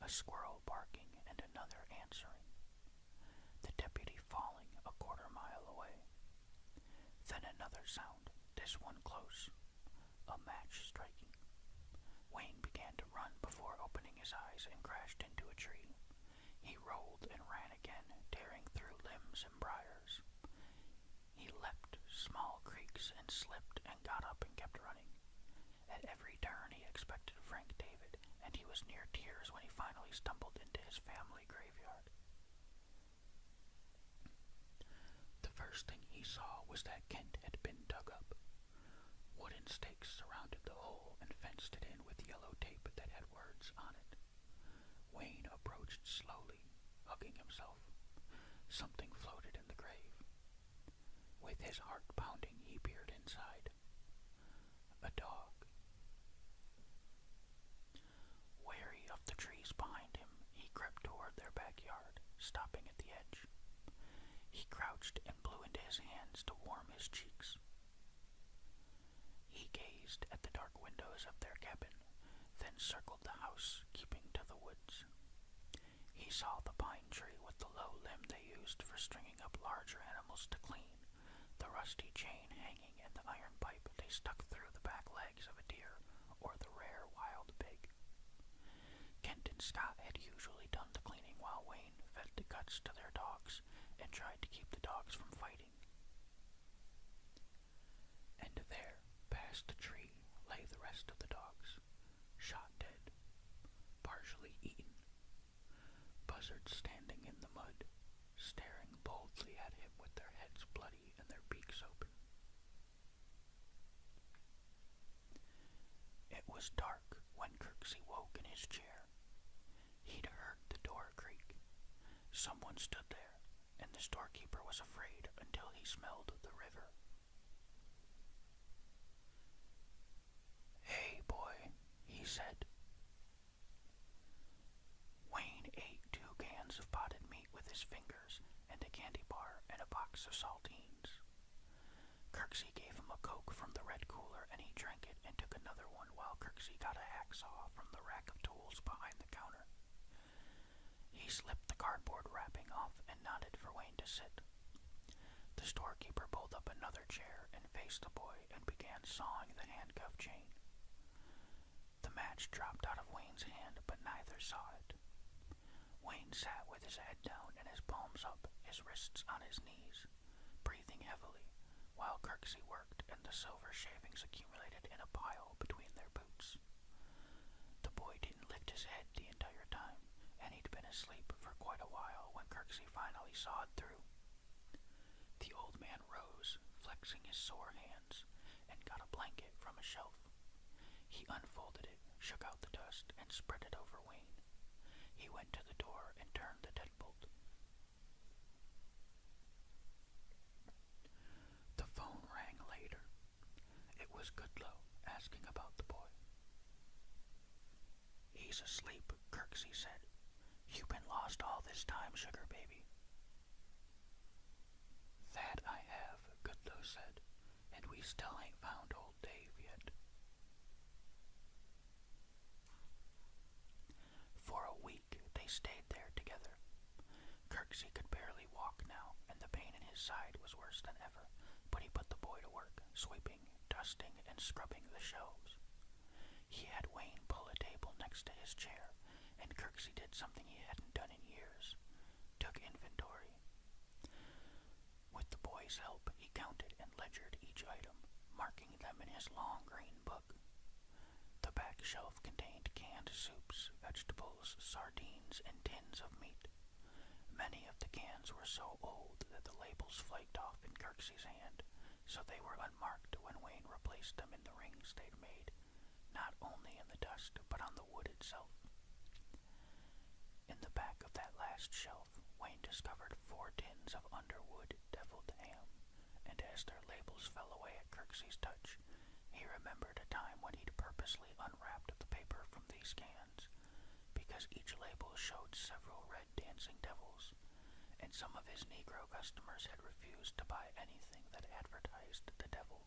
a squirrel barking and another answering, the deputy falling a quarter-mile away. Then another sound, this one close, a match striking. his eyes and crashed into a tree. He rolled and ran again, tearing through limbs and briars. He leapt small creeks and slipped and got up and kept running. At every turn he expected Frank David, and he was near tears when he finally stumbled into his family graveyard. The first thing he saw was that Kent had been dug up. Wooden stakes surrounded the hole and fenced it in with yellow tape that had words on it. Wayne approached slowly, hugging himself. Something floated in the grave. With his heart pounding, he peered inside. A dog. Wary of the trees behind him, he crept toward their backyard, stopping at the edge. He crouched and blew into his hands to warm his cheeks. He gazed at the dark windows of their cabin, then circled the house, keeping to the woods. He saw the pine tree with the low limb they used for stringing up larger animals to clean, the rusty chain hanging, and the iron pipe they stuck through the back legs of a deer or the rare wild pig. Kent and Scott had usually done the cleaning while Wayne fed the guts to their dogs and tried to keep the dogs from fighting. And there, past the tree, lay the rest of the dogs, shot dead, partially eaten. Buzzards standing in the mud, staring boldly at him with their heads bloody and their beaks open. It was dark when Kirksey woke in his chair. He'd heard the door creak. Someone stood there, and the storekeeper was afraid until he smelled the river. "Hey, boy," he said. Wayne ate 2 cans of potted meat with his fingers and a candy bar and a box of saltines. Kirksey gave him a Coke from the red cooler, and he drank it and took another one while Kirksey got a hacksaw from the rack of tools behind the counter. He slipped the cardboard wrapping off and nodded for Wayne to sit. The storekeeper pulled up another chair and faced the boy and began sawing the handcuff chain. The match dropped out of Wayne's hand, but neither saw it. Wayne sat with his head down and his palms up, his wrists on his knees, breathing heavily, while Kirksey worked and the silver shavings accumulated in a pile between their boots. The boy didn't lift his head the entire time, and he'd been asleep for quite a while when Kirksey finally saw it through. The old man rose, flexing his sore hands, and got a blanket from a shelf. He unfolded it, shook out the dust, and spread it over Wayne. He went to the door and turned the deadbolt. The phone rang later. It was Goodlow, asking about the boy. "He's asleep," Kirksey said. "You've been lost all this time, sugar baby." "That I have," Goodlow said, "and we still ain't found old Dave yet." For a week they stayed there together. Kirksey could barely walk now, and the pain in his side was worse than ever, but he put the boy to work, sweeping, dusting, and scrubbing the shelves. He had Wayne pull a table next to his chair, and Kirksey did something he hadn't done in years, took inventory. With the boy's help, he counted and ledgered each item, marking them in his long green book. The back shelf contained canned soups, vegetables, sardines, and tins of meat. Many of the cans were so old that the labels flaked off in Kirksey's hand, so they were unmarked when Wayne replaced them in the rings they'd made, not only in the dust, but on the wood itself. In the back of that last shelf, Wayne discovered 4 tins of Underwood deviled ham, and as their labels fell away at Kirksey's touch, he remembered a time when he'd purposely unwrapped the paper from these cans, because each label showed several red dancing devils, and some of his Negro customers had refused to buy anything that advertised the devil.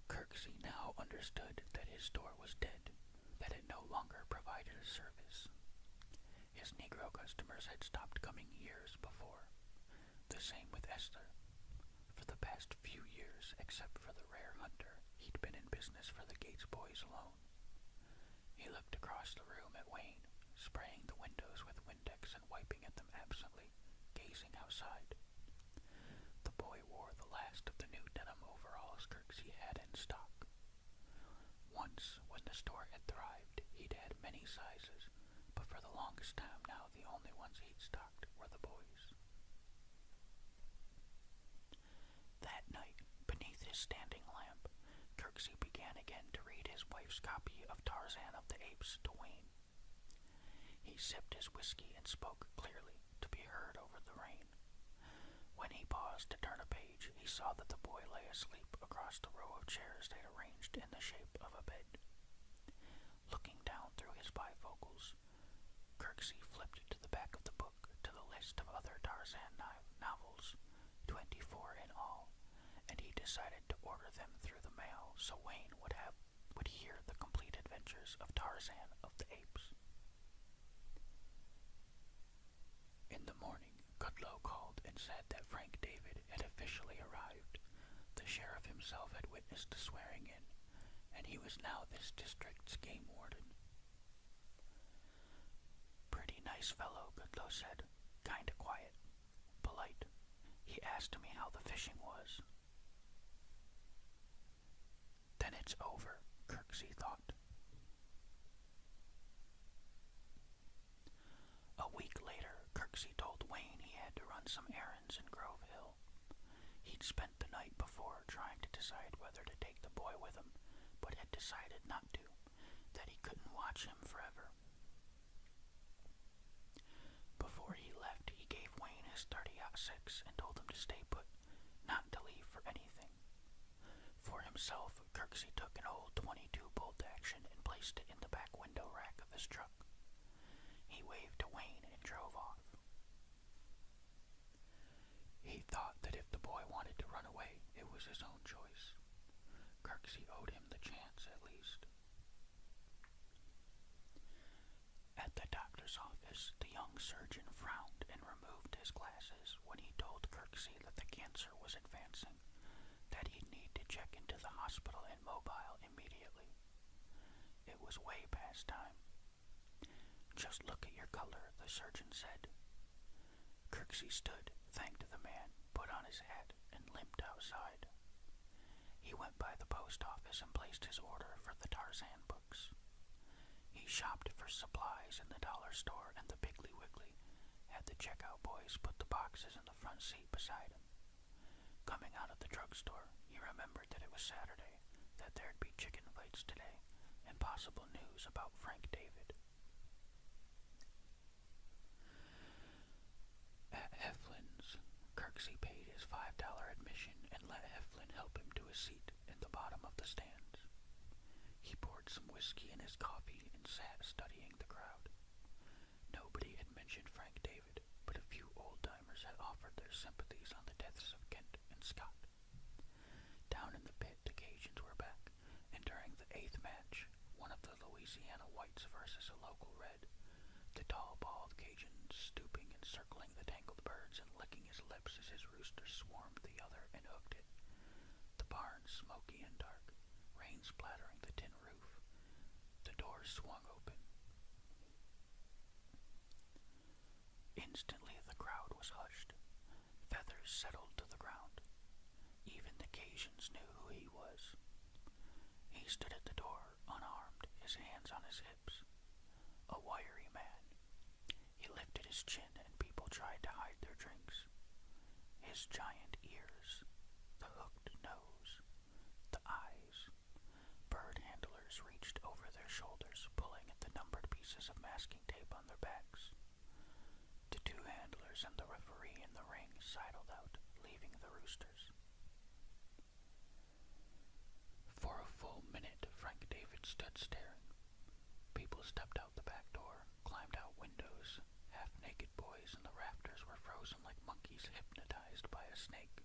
Kirksey now understood that his store was dead, that it no longer provided a service. His Negro customers had stopped coming years before. The same with Esther. For the past few years, except for the rare hunter, he'd been in business for the Gates boys alone. He looked across the room at Wayne, spraying the windows with Windex and wiping at them absently, gazing outside. The boy wore the last of the new denim overalls Kirksey had in stock. Once, when the store had thrived, he'd had many sizes, but for the longest time now the only ones he'd stocked were the boys. That night, beneath his standing lamp, Kirksey began again to read his wife's copy of Tarzan of the Apes to Wayne. He sipped his whiskey and spoke clearly, to be heard over the rain. When he paused to turn a page, he saw that the boy lay asleep across the row of chairs they'd arranged in the shape of a bed. Looking down through his bifocals, Kirksey flipped to the back of the book to the list of other Tarzan novels, 24 in all, and he decided to order them through the mail so Wayne would hear the complete adventures of Tarzan of the Apes. In the morning, Goodloe called and said that Frank David had officially arrived. The sheriff himself had witnessed the swearing-in, and he was now this district's game warden. Pretty nice fellow, Goodloe said. Kinda quiet. Polite. He asked me how the fishing was. Then it's over, Kirksey thought. A week later, Kirksey told Wayne he had to run some errands in Grove Hill. He'd spent the night before trying to decide whether to take the boy with him, but had decided not to, that he couldn't watch him forever. Before he left, he gave Wayne his .30-06 and told him to stay put, not to leave for anything. For himself, Kirksey took an old .22 bolt-action and placed it in the back window rack of his truck. He waved to Wayne and drove off. He thought that if the boy wanted to run away, it was his own choice. Kirksey owed him the chance, at least. At the doctor's office, the young surgeon frowned and removed his glasses when he told Kirksey that the cancer was advancing, that he'd need to check into the hospital and mobile immediately. It was way past time. Just look at your color, the surgeon said. Kirksey stood, thanked the man, put on his hat, and limped outside. He went by the post office and placed his order for the Tarzan books. He shopped for supplies in the dollar store, and the Piggly Wiggly had the checkout boys put the boxes in the front seat beside him. Coming out of the drugstore, he remembered that it was Saturday, that there'd be chicken fights today, and possible news about Frank David. At Heflin's, Kirksey paid his $5 admission and let Heflin help him to a seat in the bottom of the stands. He poured some whiskey in his coffee and sat studying the crowd. Nobody had mentioned Frank David, but a few old-timers had offered their sympathies on the deaths of Kent and Scott. Down in the pit, the Cajuns were back, and during the 8th match, one of the Louisiana Whites versus a local Red, the tall, bald Cajun stooping and circling the tangled birds and licking his lips as his rooster swarmed the other and hooked it. The barn smoky and dark, rain splattering the tin roof. The doors swung open. Instantly the crowd was hushed. Feathers settled to the ground. Even the Cajuns knew who he was. He stood at the door, unarmed, his hands on his hips. A wiry man. He lifted his chin and people tried to hide their drinks. His giant ears, the hooked nose, the eyes. Bird handlers reached over their shoulders, pulling at the numbered pieces of masking tape on their backs. The 2 handlers and the referee in the ring sidled out, leaving the roosters. For a full minute, Frank David stood staring. People stepped out the back door, climbed out windows. Half-naked boys in the rafters were frozen like monkeys hypnotized by a snake.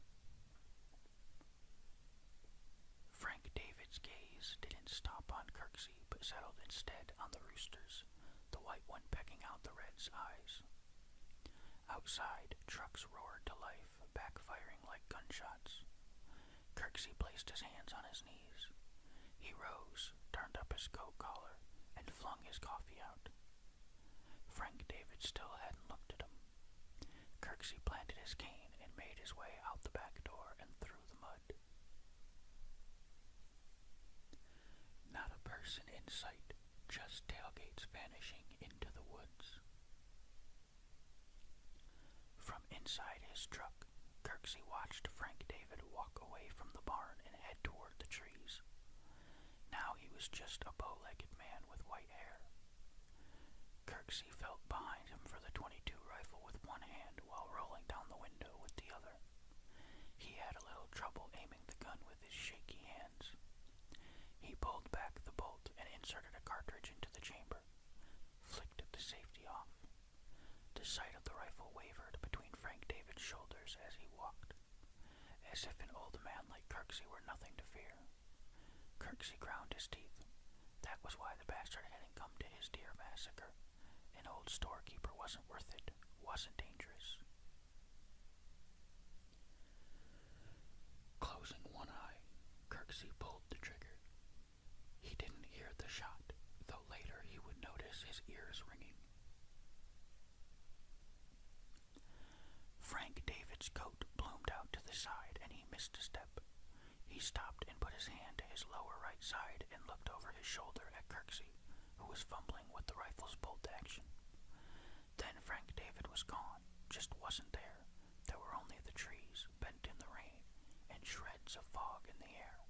Frank David's gaze didn't stop on Kirksey, but settled instead on the roosters, the white one pecking out the red's eyes. Outside, trucks roared to life, backfiring like gunshots. Kirksey placed his hands on his knees. He rose, turned up his coat collar, and flung his coffee out. Frank David still hadn't looked at him. Kirksey planted his cane and made his way out the back door and through the mud. Not a person in sight, just tailgates vanishing into the woods. From inside his truck, Kirksey watched Frank David walk away from the barn and head toward the trees. Now he was just a bow-legged man with white hair. Kirksey felt behind him for the .22 rifle with one hand while rolling down the window with the other. He had a little trouble aiming the gun with his shaky hands. He pulled back the bolt and inserted a cartridge into the chamber, flicked the safety off. The sight of the rifle wavered between Frank David's shoulders as he walked, as if an old man like Kirksey were nothing to fear. Kirksey ground his teeth. That was why the bastard hadn't come to his deer massacre. An old storekeeper wasn't worth it, wasn't dangerous. Closing one eye, Kirksey pulled the trigger. He didn't hear the shot, though later he would notice his ears ringing. Frank David's coat bloomed out to the side and he missed a step. He stopped and put his hand to his lower right side and looked over his shoulder at Kirksey, who was fumbling with the rifle's bolt action. Then Frank David was gone, just wasn't there. There were only the trees, bent in the rain, and shreds of fog in the air.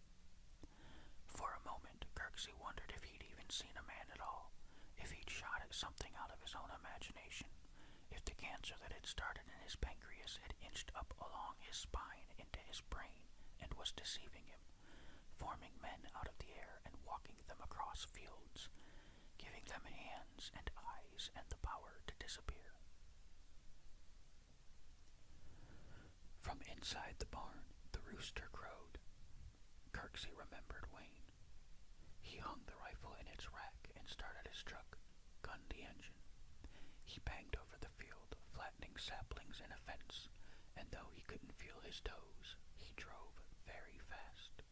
For a moment, Kirksey wondered if he'd even seen a man at all, if he'd shot at something out of his own imagination, if the cancer that had started in his pancreas had inched up along his spine into his brain and was deceiving him, forming men out of the air and walking them across fields, giving them hands and eyes and the power to disappear. From inside the barn, the rooster crowed. Kirksey remembered Wayne. He hung the rifle in its rack and started his truck, gunned the engine. He banged over the field, flattening saplings and a fence, and though he couldn't feel his toes, he drove very fast.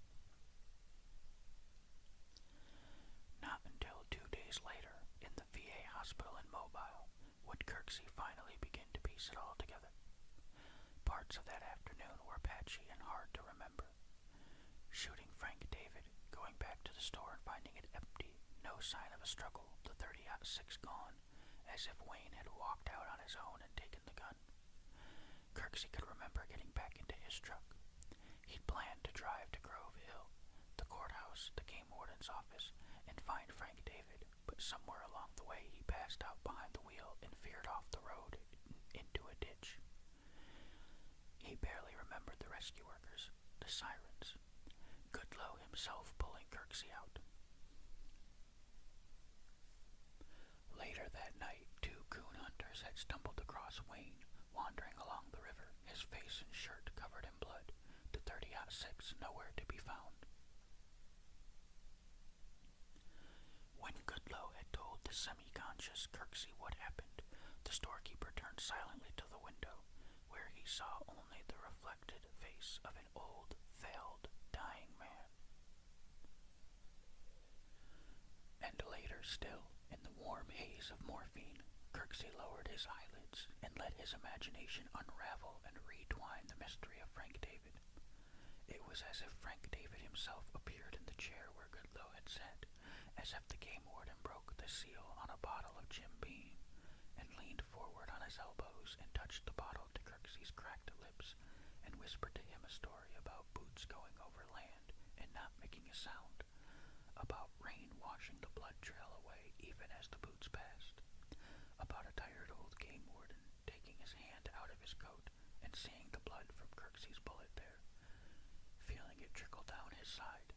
Not until 2 days later, in the VA hospital in Mobile, would Kirksey finally begin to piece it all together. Parts of that afternoon were patchy and hard to remember. Shooting Frank David, going back to the store and finding it empty, no sign of a struggle, the .30-06 gone, as if Wayne had walked out on his own and taken the gun. Kirksey could remember getting back into his truck. He'd planned to drive to Grove Hill, the courthouse, the game warden's office, and find Frank David, but somewhere along the way he passed out behind the wheel and veered off the road into a ditch. He barely remembered the rescue workers, the sirens, Goodloe himself pulling Kirksey out. Later that night, 2 coon hunters had stumbled across Wayne, wandering along the river, his face and shirt covered in blood, the .30-06 nowhere to be found. When Goodloe had told the semi-conscious Kirksey what happened, the storekeeper turned silently to the window, where he saw only the reflected face of an old, failed, dying man. And later still, in the warm haze of morphine, Kirksey lowered his eyelids and let his imagination unravel and retwine the mystery of Frank David. It was as if Frank David himself appeared in the chair where Goodloe had sat, as if the game warden broke the seal on a bottle of Jim Beam and leaned forward on his elbows and touched the bottle to Kirksey's cracked lips and whispered to him a story about boots going over land and not making a sound, about rain washing the blood trail away even as the boots passed, about a tired old game warden taking his hand out of his coat and seeing the blood from Kirksey's bullet there, feeling it trickle down his side,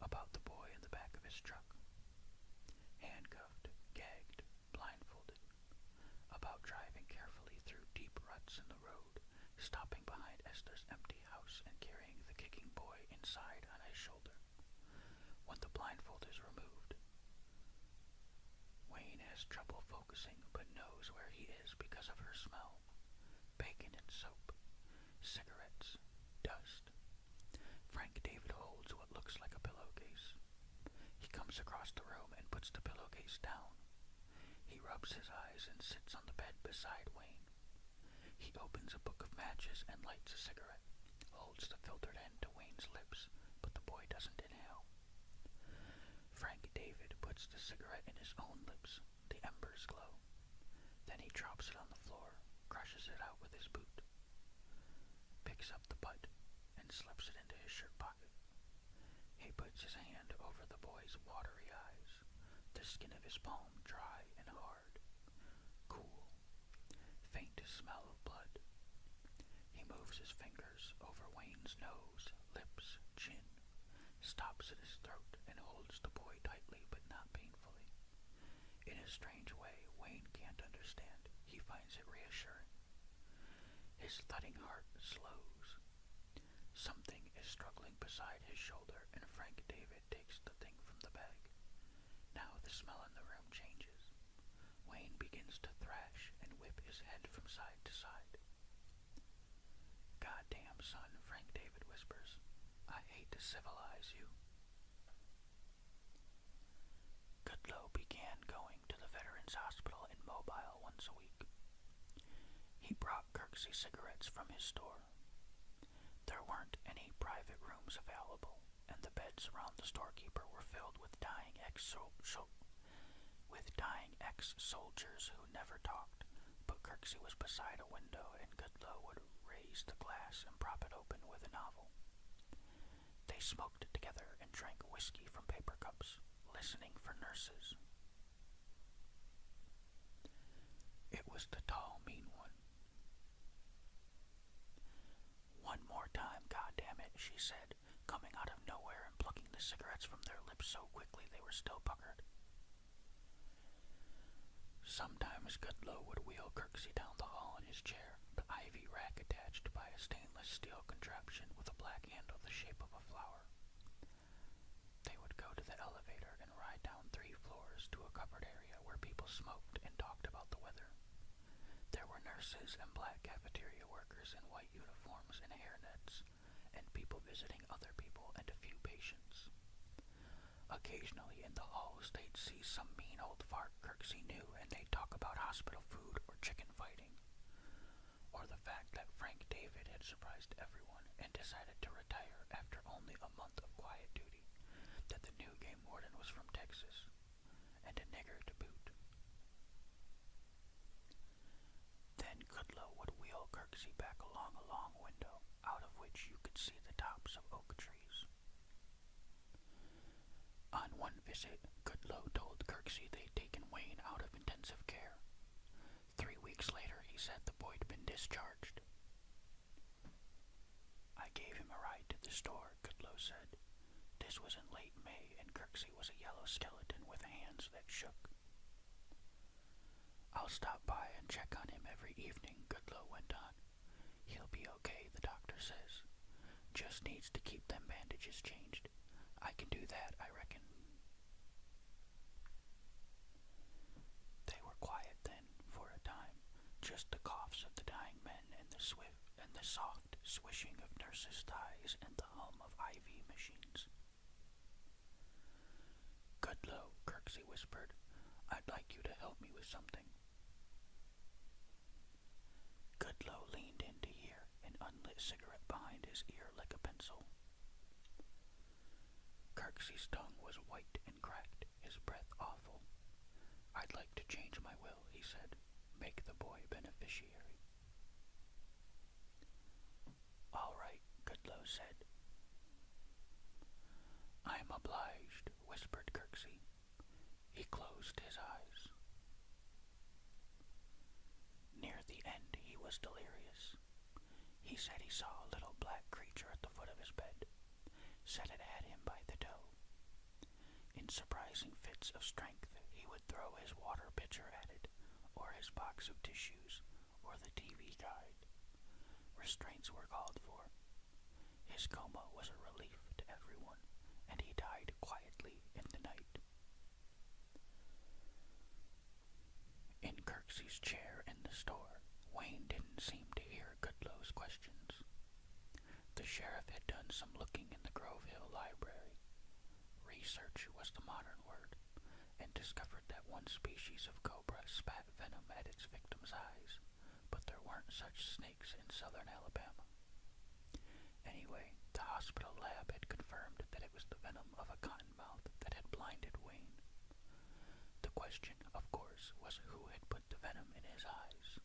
about the boy in the back of his truck, handcuffed, gagged, blindfolded, about driving carefully through deep ruts in the road, stopping behind Esther's empty house and carrying the kicking boy inside on his shoulder. When the blindfold is removed, Wayne has trouble focusing but knows where he is because of her smell. Bacon and soap, cigarettes, dust. Frank David holds what looks like a pillowcase. He comes across the room and puts the pillowcase down, close his eyes and sits on the bed beside Wayne. He opens a book of matches and lights a cigarette, holds the filtered end to Wayne's lips, but the boy doesn't inhale. Frank David puts the cigarette in his own lips. The embers glow. Then he drops it on the floor, crushes it out with his boot, picks up the butt, and slips it into his shirt pocket. He puts his hand over the boy's watery eyes, the skin of his palm dry and hard, cool, faint smell of blood. He moves his fingers over Wayne's nose, lips, chin, stops at his throat, and holds the boy tightly but not painfully. In a strange way Wayne can't understand, he finds it reassuring. His thudding heart slows. Something is struggling beside his shoulder, and Frank David takes the thing from the bag. Now the smell in the room changes. Wayne begins to thrash and whip his head from side to side. "Goddamn, son," Frank David whispers. "I hate to civilize you." Goodlow began going to the Veterans Hospital in Mobile once a week. He brought Kirksey cigarettes from his store. There weren't any private rooms available, and the beds around the storekeeper were filled with dying ex-soldiers who never talked, but Kirksey was beside a window, and Goodlow would raise the glass and prop it open with a novel. They smoked together and drank whiskey from paper cups, listening for nurses. It was the tall, mean one. "One more time, goddammit," she said, coming out of nowhere and plucking the cigarettes from their lips so quickly they were still puckered. Sometimes Goodlow would wheel Kirksey down the hall in his chair, the ivy rack attached by a stainless steel contraption with a black handle the shape of a flower. They would go to the elevator and ride down 3 floors to a covered area where people smoked and talked about the weather. There were nurses and black cafeteria workers in white uniforms and hairnets, and people visiting other people and a few patients. Occasionally in the halls they'd see some mean old fart Kirksey knew, and they'd talk about hospital food or chicken fighting, or the fact that Frank David had surprised everyone and decided to retire after only a month of quiet duty, that the new game warden was from Texas, and a nigger to boot. Then Goodlow would wheel Kirksey back along a long window, out of which you could see the tops of oak trees. On one visit, Goodlow told Kirksey they'd taken Wayne out of intensive care. 3 weeks later, he said the boy'd been discharged. "I gave him a ride to the store," Goodlow said. This was in late May, and Kirksey was a yellow skeleton with hands that shook. "I'll stop by and check on him every evening," Goodlow went on. "He'll be okay, the doctor says. Just needs to keep them bandages changed. I can do that, I reckon." They were quiet then, for a time, just the coughs of the dying men and the soft swishing of nurses' thighs and the hum of IV machines. "Goodlow," Kirksey whispered, "I'd like you to help me with something." Goodlow leaned in to hear, an unlit cigarette behind his ear like a pencil. Kirksey's tongue was white and cracked, his breath awful. "I'd like to change my will," he said. "Make the boy beneficiary." "All right," Goodlow said. "I'm obliged," whispered Kirksey. He closed his eyes. Near the end he was delirious. He said he saw a little black creature at the foot of his bed, said it had him by the toe. In surprising fits of strength he would throw his water pitcher at it, or his box of tissues, or the TV guide. Restraints were called for. His coma was a relief to everyone, and he died quietly in the night. In Kirksey's chair in the store, Wayne didn't seem to hear Goodlow's questions. The sheriff had done some looking in the Grove Hill Library. Research was the modern word, and discovered that one species of cobra spat such snakes in southern Alabama. Anyway, the hospital lab had confirmed that it was the venom of a cottonmouth that had blinded Wayne. The question, of course, was who had put the venom in his eyes.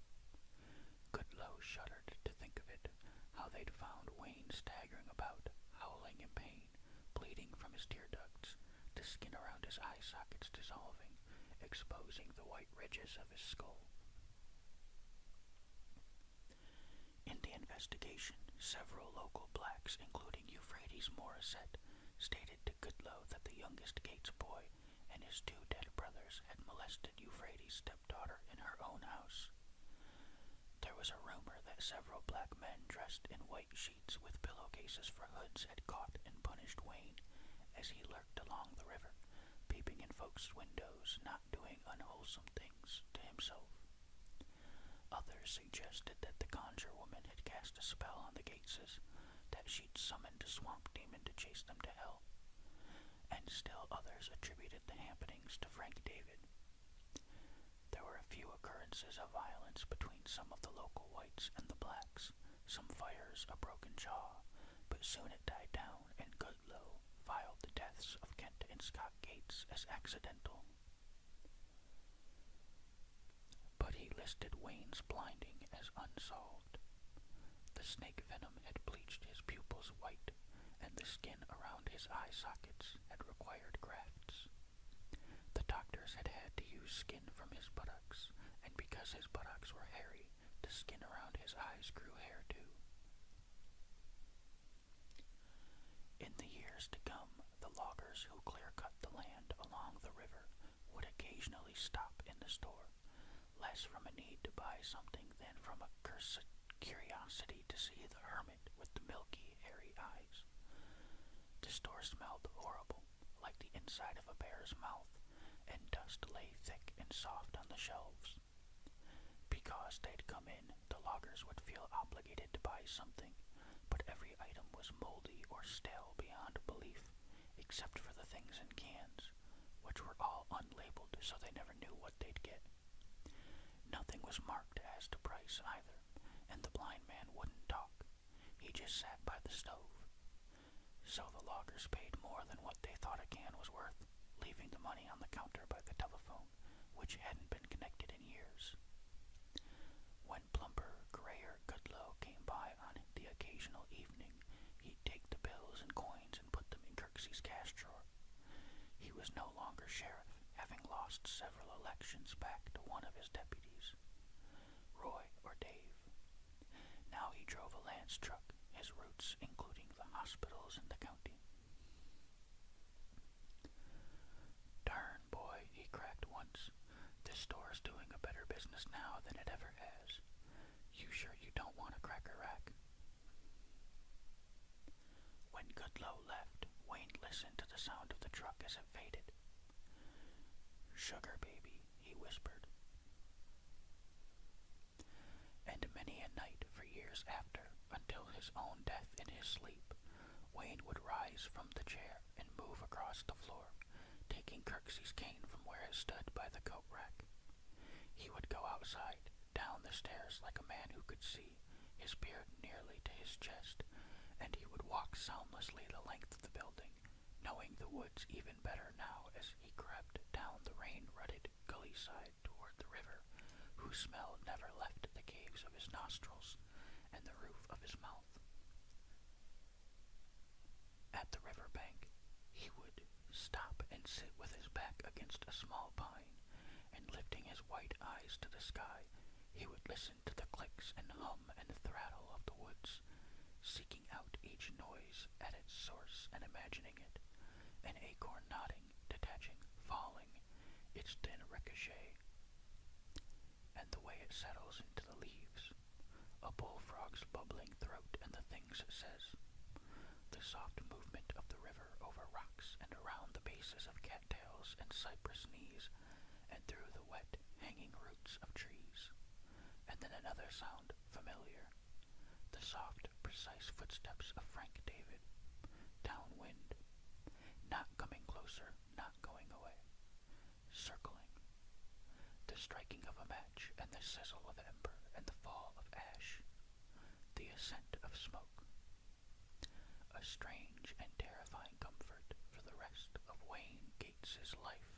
Goodloe shuddered to think of it, how they'd found Wayne staggering about, howling in pain, bleeding from his tear ducts, the skin around his eye sockets dissolving, exposing the white ridges of his skull. In the investigation, several local blacks, including Euphrates Morissette, stated to Goodloe that the youngest Gates boy and his two dead brothers had molested Euphrates' stepdaughter in her own house. There was a rumor that several black men dressed in white sheets with pillowcases for hoods had caught and punished Wayne as he lurked along the river, peeping in folks' windows, not doing unwholesome things to himself. Others suggested that the conjure woman had cast a spell on the Gateses, that she'd summoned a swamp demon to chase them to hell, and still others attributed the happenings to Frank David. There were a few occurrences of violence between some of the local whites and the blacks, some fires, a broken jaw, but soon it died down, and Goodloe filed the deaths of Kent and Scott Gates as accidental. But he listed Wayne's blinding as unsolved. The snake venom had bleached his pupils white, and the skin around his eye sockets had required grafts. The doctors had had to use skin from his buttocks, and because his buttocks were hairy, the skin around his eyes grew hair too. In the years to come, the loggers who clear-cut the land along the river would occasionally stop in the store, less from a need to buy something than from a cursed curiosity to see the hermit with the milky, hairy eyes. The store smelled horrible, like the inside of a bear's mouth, and dust lay thick and soft on the shelves. Because they'd come in, the loggers would feel obligated to buy something, but every item was moldy or stale beyond belief, except for the things in cans, which were all unlabeled so they never knew what they'd get. Nothing was marked as to price either, and the blind man wouldn't talk. He just sat by the stove. So the loggers paid more than what they thought a can was worth, leaving the money on the counter by the telephone, which hadn't been connected in years. When plumper, grayer Goodloe came by on the occasional evening, he'd take the bills and coins and put them in Kirksey's cash drawer. He was no longer sheriff, having lost several elections back to one of his deputies, Roy or Dave. Now he drove a Lance truck, his roots including the hospitals in the county. "Darn, boy," he cracked once. "This store's doing a better business now than it ever has. You sure you don't want a cracker rack?" When Goodloe left, Wayne listened to the sound of the truck as it faded. "Sugar, baby," he whispered. And many a night for years after, until his own death in his sleep, Wayne would rise from the chair and move across the floor, taking Kirksey's cane from where it stood by the coat rack. He would go outside, down the stairs like a man who could see, his beard nearly to his chest, and he would walk soundlessly the length of the building, knowing the woods even better now as he crept down the rain-rutted gully side toward the river, whose smell never left the caves of his nostrils and the roof of his mouth. At the river bank, he would stop and sit with his back against a small pine, and lifting his white eyes to the sky, he would listen to the clicks and hum and thrattle of the woods, seeking out each noise at its source and imagining it, an acorn nodding, detaching, falling, its thin ricochet, and the way it settles into the leaves, a bullfrog's bubbling throat and the things it says, the soft movement of the river over rocks and around the bases of cattails and cypress knees and through the wet, hanging roots of trees, and then another sound familiar, the soft, precise footsteps of Frank David, downwind, not coming closer, not going away, circling, the striking of a match and the sizzle of ember and the fall of ash, a scent of smoke. A strange and terrifying comfort for the rest of Wayne Gates's life.